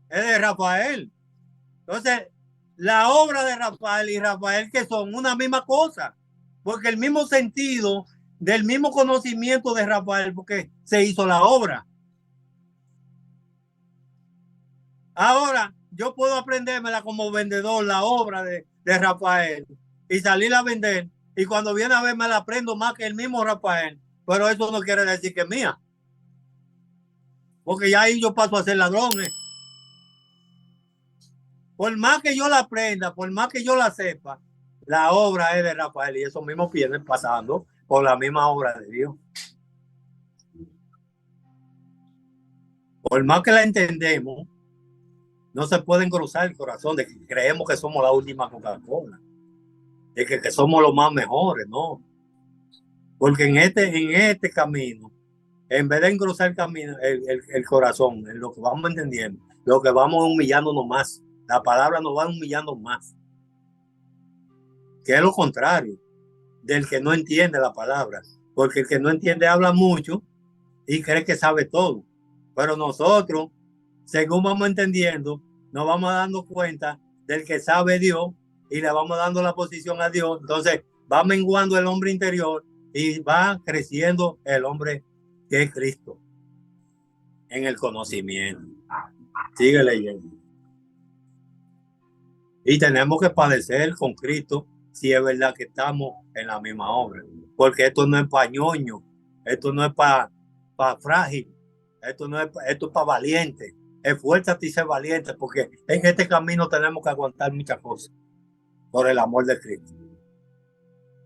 Es de Rafael. Entonces, la obra de Rafael y Rafael que son una misma cosa, porque el mismo sentido del mismo conocimiento de Rafael, porque se hizo la obra. Ahora, yo puedo aprendérmela como vendedor, la obra de Rafael, y salir a vender, y cuando viene a ver me la aprendo más que el mismo Rafael, pero eso no quiere decir que es mía, porque ya ahí yo paso a ser ladrón. Por más que yo la aprenda, por más que yo la sepa, la obra es de Rafael y esos mismos vienen pasando por la misma obra de Dios. Por más que la entendemos, no se puede engrosar el corazón de que creemos que somos la última Coca-Cola, de que somos los más mejores, no. Porque en este camino, en vez de engrosar el camino, el corazón, en lo que vamos entendiendo, lo que vamos humillándonos más, la palabra nos va humillando más, que es lo contrario del que no entiende la palabra, porque el que no entiende habla mucho y cree que sabe todo, pero nosotros, según vamos entendiendo, nos vamos dando cuenta del que sabe Dios y le vamos dando la posición a Dios, entonces va menguando el hombre interior y va creciendo el hombre que es Cristo en el conocimiento. Sigue leyendo. Y tenemos que padecer con Cristo si es verdad que estamos en la misma obra. Porque esto no es para ñoño, esto no es para frágil, esto es para valiente. Esfuérzate y sé valiente, porque en este camino tenemos que aguantar muchas cosas por el amor de Cristo.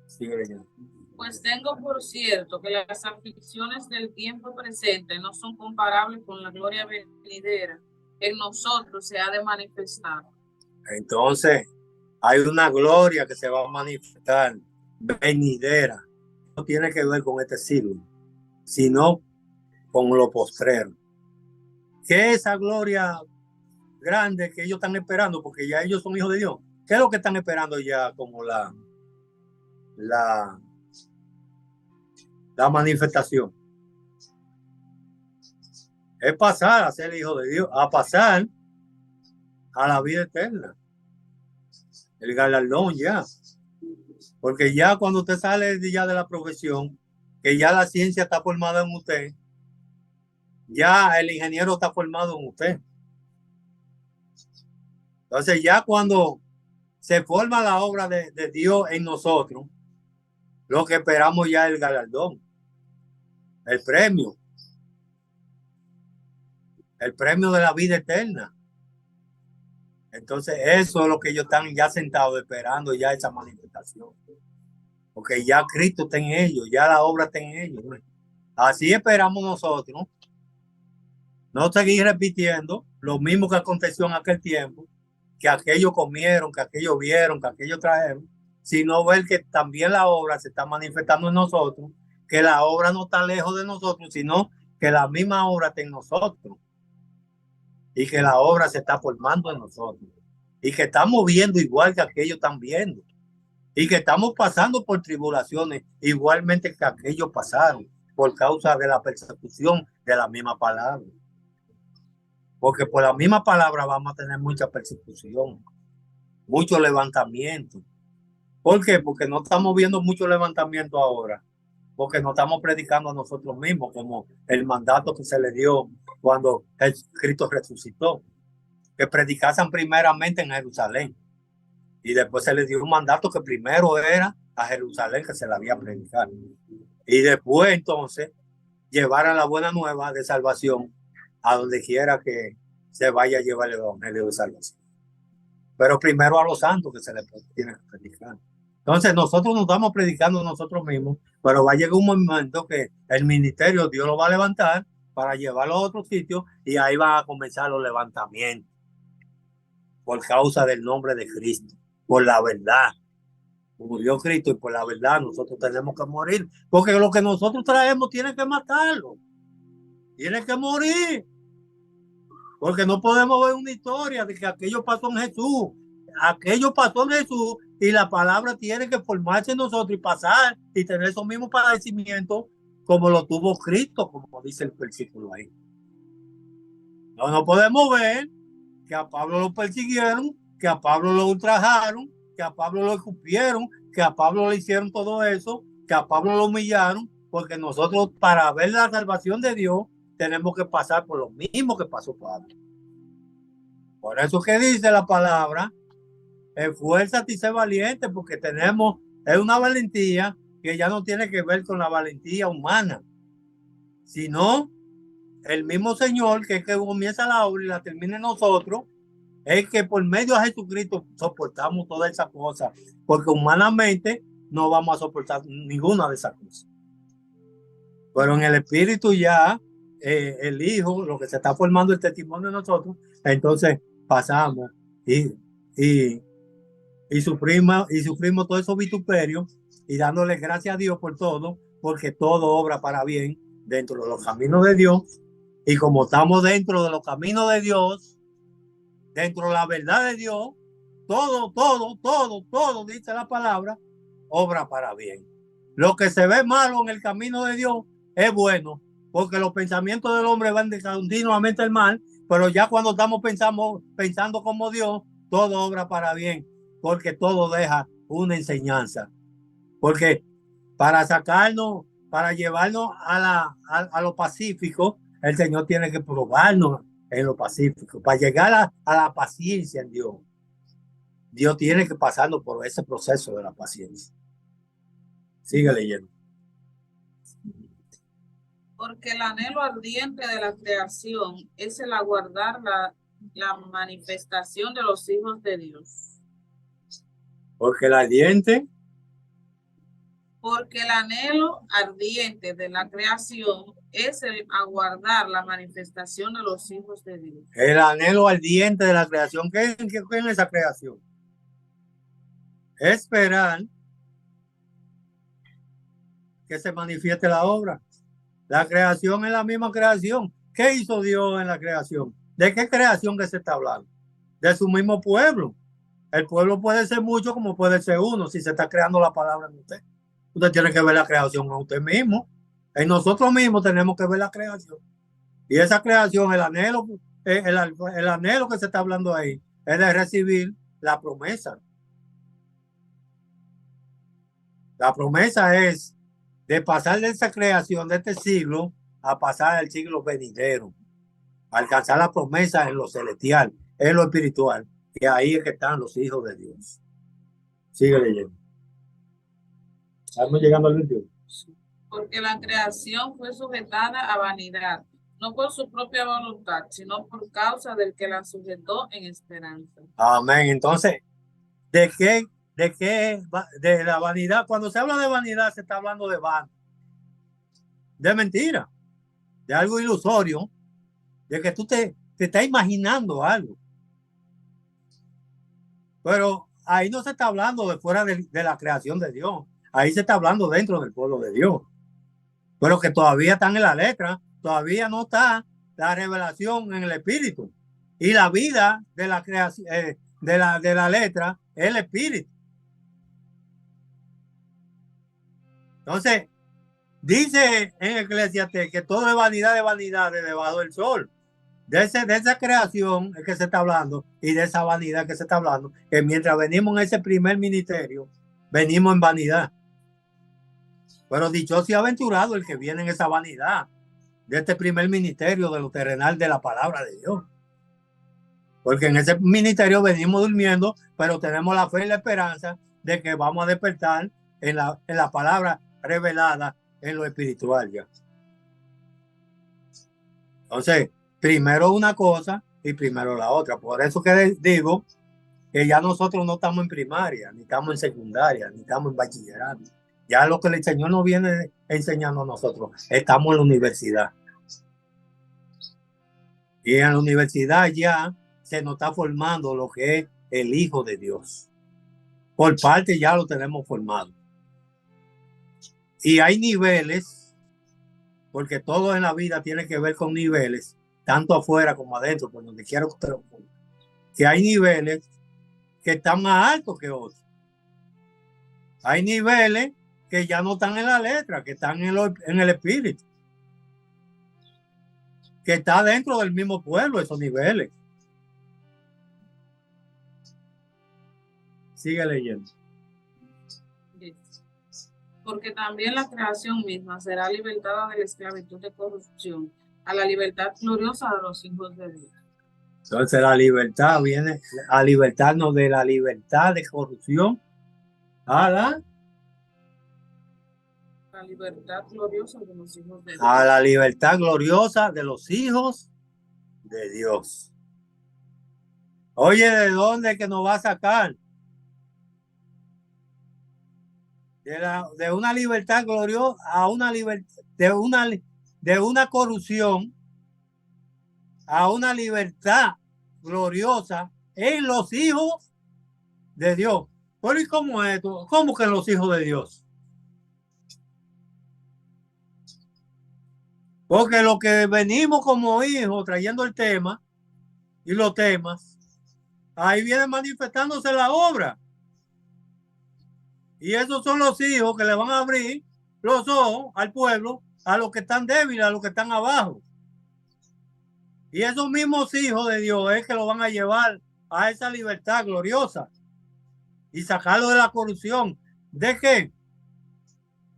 Sigue leyendo. Pues tengo por cierto que las aflicciones del tiempo presente no son comparables con la gloria venidera que en nosotros se ha de manifestar. Entonces, hay una gloria que se va a manifestar venidera. No tiene que ver con este siglo, sino con lo postrero. ¿Qué es esa gloria grande que ellos están esperando? Porque ya ellos son hijos de Dios. ¿Qué es lo que están esperando ya como la manifestación? Es pasar a ser hijo de Dios, a pasar a la vida eterna. El galardón ya. Porque ya cuando usted sale ya de la profesión, que ya la ciencia está formada en usted, ya el ingeniero está formado en usted. Entonces ya cuando se forma la obra de Dios en nosotros, lo que esperamos ya es el galardón, el premio de la vida eterna, Entonces, eso es lo que ellos están ya sentados esperando ya esa manifestación. Porque ya Cristo está en ellos, ya la obra está en ellos, ¿no? Así esperamos nosotros. No seguir repitiendo lo mismo que aconteció en aquel tiempo, que aquellos comieron, que aquellos vieron, que aquellos trajeron, sino ver que también la obra se está manifestando en nosotros, que la obra no está lejos de nosotros, sino que la misma obra está en nosotros y que la obra se está formando en nosotros y que estamos viendo igual que aquellos están viendo y que estamos pasando por tribulaciones igualmente que aquellos pasaron por causa de la persecución de la misma palabra. Porque por la misma palabra vamos a tener mucha persecución, mucho levantamiento. ¿Por qué? Porque no estamos viendo mucho levantamiento ahora, porque no estamos predicando a nosotros mismos como el mandato que se le dio cuando Cristo resucitó, que predicasen primeramente en Jerusalén. Y después se les dio un mandato que primero era a Jerusalén que se le había predicado. Y después entonces llevaran la buena nueva de salvación a donde quiera que se vaya a llevar el evangelio de salvación. Pero primero a los santos que se les tiene que predicar. Entonces nosotros nos estamos predicando nosotros mismos, pero va a llegar un momento que el ministerio Dios lo va a levantar para llevarlo a otros sitios y ahí van a comenzar los levantamientos por causa del nombre de Cristo, por la verdad. Murió Cristo y por la verdad nosotros tenemos que morir, porque lo que nosotros traemos tiene que matarlo, tiene que morir, porque no podemos ver una historia de que aquello pasó en Jesús, aquello pasó en Jesús y la palabra tiene que formarse en nosotros y pasar y tener esos mismos padecimientos como lo tuvo Cristo, como dice el versículo ahí. No podemos ver que a Pablo lo persiguieron, que a Pablo lo ultrajaron, que a Pablo lo escupieron, que a Pablo le hicieron todo eso, que a Pablo lo humillaron, porque nosotros para ver la salvación de Dios tenemos que pasar por lo mismo que pasó Pablo. Por eso que dice la palabra, esfuérzate y sé valiente, porque tenemos, es una valentía que ya no tiene que ver con la valentía humana, sino el mismo Señor que comienza la obra y la termina en nosotros, es que por medio de Jesucristo soportamos todas esas cosas, porque humanamente no vamos a soportar ninguna de esas cosas. Pero en el Espíritu ya, el Hijo, lo que se está formando el testimonio de nosotros, entonces pasamos y, y sufrimos todos esos vituperios y dándole gracias a Dios por todo, porque todo obra para bien dentro de los caminos de Dios. Y como estamos dentro de los caminos de Dios, dentro de la verdad de Dios, todo, dice la palabra, obra para bien. Lo que se ve malo en el camino de Dios es bueno, porque los pensamientos del hombre van continuamente al mal, pero ya cuando estamos pensando como Dios, todo obra para bien, porque todo deja una enseñanza. Porque para sacarnos, para llevarnos a lo pacífico, el Señor tiene que probarnos en lo pacífico. Para llegar a la paciencia en Dios, Dios tiene que pasarnos por ese proceso de la paciencia. Sigue leyendo. Porque el anhelo ardiente de la creación es el aguardar la manifestación de los hijos de Dios. Porque el ardiente. Porque el anhelo ardiente de la creación es el aguardar la manifestación de los hijos de Dios. El anhelo ardiente de la creación. ¿Qué es esa creación? Esperar que se manifieste la obra. La creación es la misma creación. ¿Qué hizo Dios en la creación? ¿De qué creación que se está hablando? De su mismo pueblo. El pueblo puede ser mucho como puede ser uno si se está creando la palabra en usted. Usted tiene que ver la creación a usted mismo. En nosotros mismos tenemos que ver la creación. Y esa creación, el anhelo que se está hablando ahí, es de recibir la promesa. La promesa es de pasar de esa creación de este siglo a pasar al siglo venidero, alcanzar la promesa en lo celestial, en lo espiritual, y ahí es que están los hijos de Dios. Sigue leyendo. Estamos llegando al 21. Porque la creación fue sujetada a vanidad, no por su propia voluntad, sino por causa del que la sujetó en esperanza. Amén. Entonces, ¿de qué? De la vanidad. Cuando se habla de vanidad, se está hablando de vano, de mentira, de algo ilusorio, de que tú te estás imaginando algo. Pero ahí no se está hablando de fuera de la creación de Dios. Ahí se está hablando dentro del pueblo de Dios. Pero que todavía están en la letra, todavía no está la revelación en el espíritu. Y la vida de la creación, de la letra, es el espíritu. Entonces, dice en Eclesiastés que todo es vanidad de vanidades debajo del sol. De esa creación es que se está hablando y de esa vanidad que se está hablando, que mientras venimos en ese primer ministerio, venimos en vanidad. Pero dichoso y aventurado el que viene en esa vanidad de este primer ministerio de lo terrenal de la palabra de Dios. Porque en ese ministerio venimos durmiendo, pero tenemos la fe y la esperanza de que vamos a despertar en la palabra revelada en lo espiritual ya. Entonces, primero una cosa y primero la otra. Por eso que digo que ya nosotros no estamos en primaria, ni estamos en secundaria, ni estamos en bachillerato. Ya lo que el Señor nos viene enseñando a nosotros, estamos en la universidad. Y en la universidad ya se nos está formando lo que es el Hijo de Dios. Por parte ya lo tenemos formado. Y hay niveles, porque todo en la vida tiene que ver con niveles, tanto afuera como adentro, por donde quiera que usted lo ponga. Que hay niveles que están más altos que otros. Hay niveles que ya no están en la letra, que están en el espíritu. Que está dentro del mismo pueblo, esos niveles. Sigue leyendo. Porque también la creación misma será libertada de la esclavitud de corrupción a la libertad gloriosa de los hijos de Dios. Entonces la libertad viene a libertarnos de la libertad de corrupción a la libertad gloriosa de los hijos de Dios. A la libertad gloriosa de los hijos de Dios. Oye, ¿de dónde que nos va a sacar? De una libertad gloriosa a una libertad, de una corrupción a una libertad gloriosa en los hijos de Dios. ¿Pero y cómo es esto? ¿Cómo que en los hijos de Dios? Porque lo que venimos como hijos trayendo el tema y los temas, ahí viene manifestándose la obra. Y esos son los hijos que le van a abrir los ojos al pueblo, a los que están débiles, a los que están abajo. Y esos mismos hijos de Dios es que lo van a llevar a esa libertad gloriosa y sacarlo de la corrupción. ¿De qué?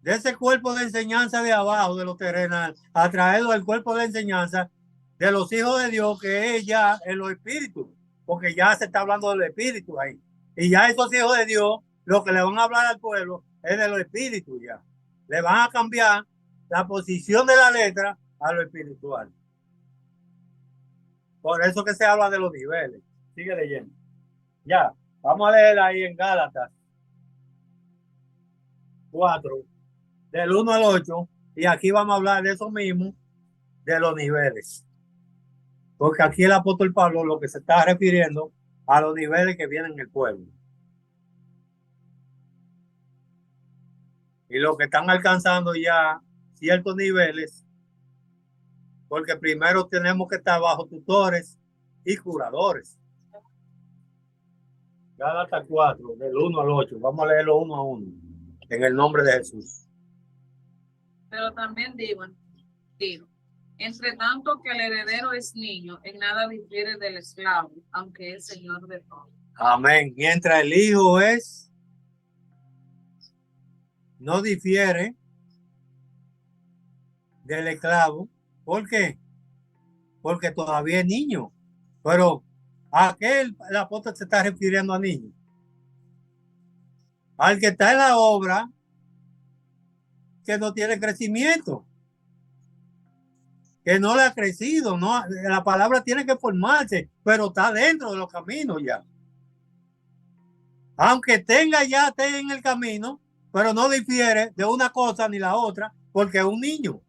De ese cuerpo de enseñanza de abajo, de lo terrenal, a traerlo al cuerpo de enseñanza de los hijos de Dios, que es ya en los espíritus, porque ya se está hablando del espíritu ahí. Y ya esos hijos de Dios, lo que le van a hablar al pueblo es de los espíritus ya. Le van a cambiar la posición de la letra a lo espiritual. Por eso que se habla de los niveles. Sigue leyendo. Ya, vamos a leer ahí en Gálatas 4, del 1 al 8, y aquí vamos a hablar de eso mismo, de los niveles. Porque aquí el apóstol Pablo lo que se está refiriendo a los niveles que vienen en el pueblo. Y los que están alcanzando ya ciertos niveles, porque primero tenemos que estar bajo tutores y curadores. Gálatas 4, del 1 al 8. Vamos a leerlo uno a uno, en el nombre de Jesús. Pero también digo, entre tanto que el heredero es niño, en nada difiere del esclavo, aunque es señor de todo. Amén. Mientras el hijo no difiere del esclavo. ¿Por qué? Porque todavía es niño. Pero ¿a qué el apóstol se está refiriendo a niño? Al que está en la obra que no tiene crecimiento, que no le ha crecido, no, la palabra tiene que formarse, pero está dentro de los caminos ya. Aunque esté en el camino, pero no difiere de una cosa ni la otra, porque es un niño.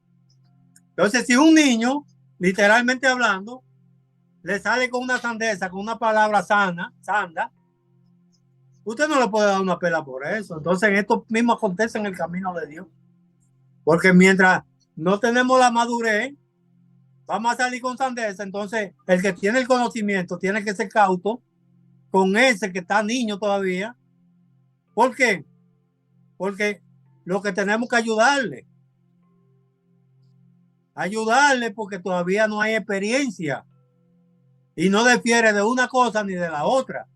Entonces, si un niño, literalmente hablando, le sale con una sandeza, con una palabra sanda, usted no le puede dar una pela por eso. Entonces, esto mismo acontece en el camino de Dios. Porque mientras no tenemos la madurez, vamos a salir con sandeza. Entonces, el que tiene el conocimiento tiene que ser cauto con ese que está niño todavía. ¿Por qué? Porque lo que tenemos que ayudarle porque todavía no hay experiencia y no difiere de una cosa ni de la otra.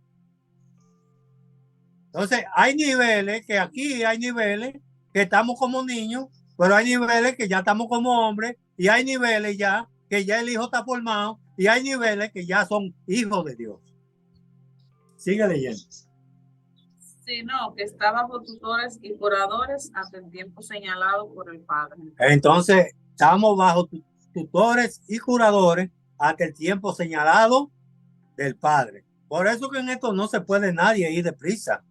Entonces, hay niveles que aquí hay niveles que estamos como niños, pero hay niveles que ya estamos como hombres y hay niveles ya que ya el hijo está formado y hay niveles que ya son hijos de Dios. Sigue leyendo. Sino que está bajo tutores y curadores hasta el tiempo señalado por el Padre. Entonces, estamos bajo tutores y curadores hasta el tiempo señalado del Padre. Por eso que en esto no se puede nadie ir deprisa,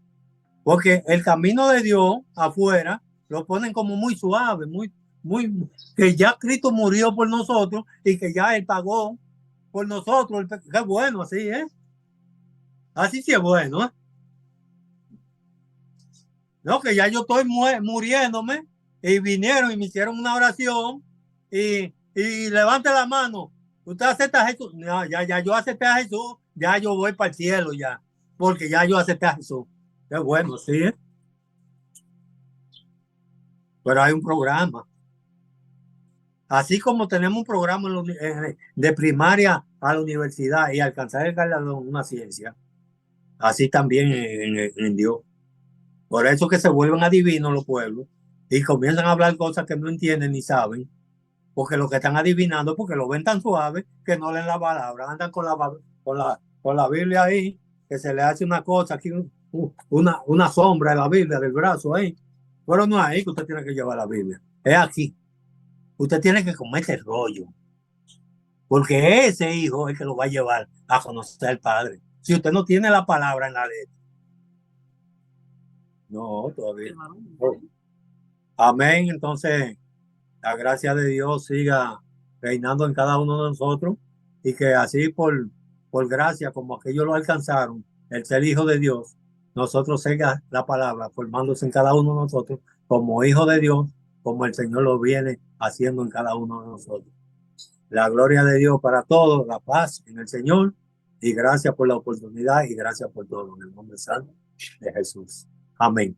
porque el camino de Dios afuera lo ponen como muy suave, muy, que ya Cristo murió por nosotros y que ya Él pagó por nosotros. Qué bueno, así es. Así sí es bueno, ¿eh? No, que ya yo estoy muriéndome y vinieron y me hicieron una oración y levante la mano. ¿Usted acepta a Jesús? No, ya yo acepté a Jesús, ya yo voy para el cielo ya, porque ya yo acepté a Jesús. Qué bueno, sí, ¿eh? Pero hay un programa. Así como tenemos un programa de primaria a la universidad y alcanzar el galardón en una ciencia, así también en Dios. Por eso que se vuelven adivinos los pueblos y comienzan a hablar cosas que no entienden ni saben, porque lo que están adivinando, porque lo ven tan suave que no leen la palabra, andan con la Biblia ahí, que se le hace una cosa aquí, una sombra de la Biblia del brazo ahí. Pero no es ahí que usted tiene que llevar la Biblia, es aquí. Usted tiene que comer el rollo, porque ese hijo es el que lo va a llevar a conocer al Padre. Si usted no tiene la palabra en la letra, no, todavía. Oh. Amén. Entonces, la gracia de Dios siga reinando en cada uno de nosotros y que así por gracia, como aquellos lo alcanzaron, el ser hijo de Dios, nosotros siga la palabra formándose en cada uno de nosotros como hijo de Dios, como el Señor lo viene haciendo en cada uno de nosotros. La gloria de Dios para todos, la paz en el Señor y gracias por la oportunidad y gracias por todo en el nombre santo de Jesús. Amén.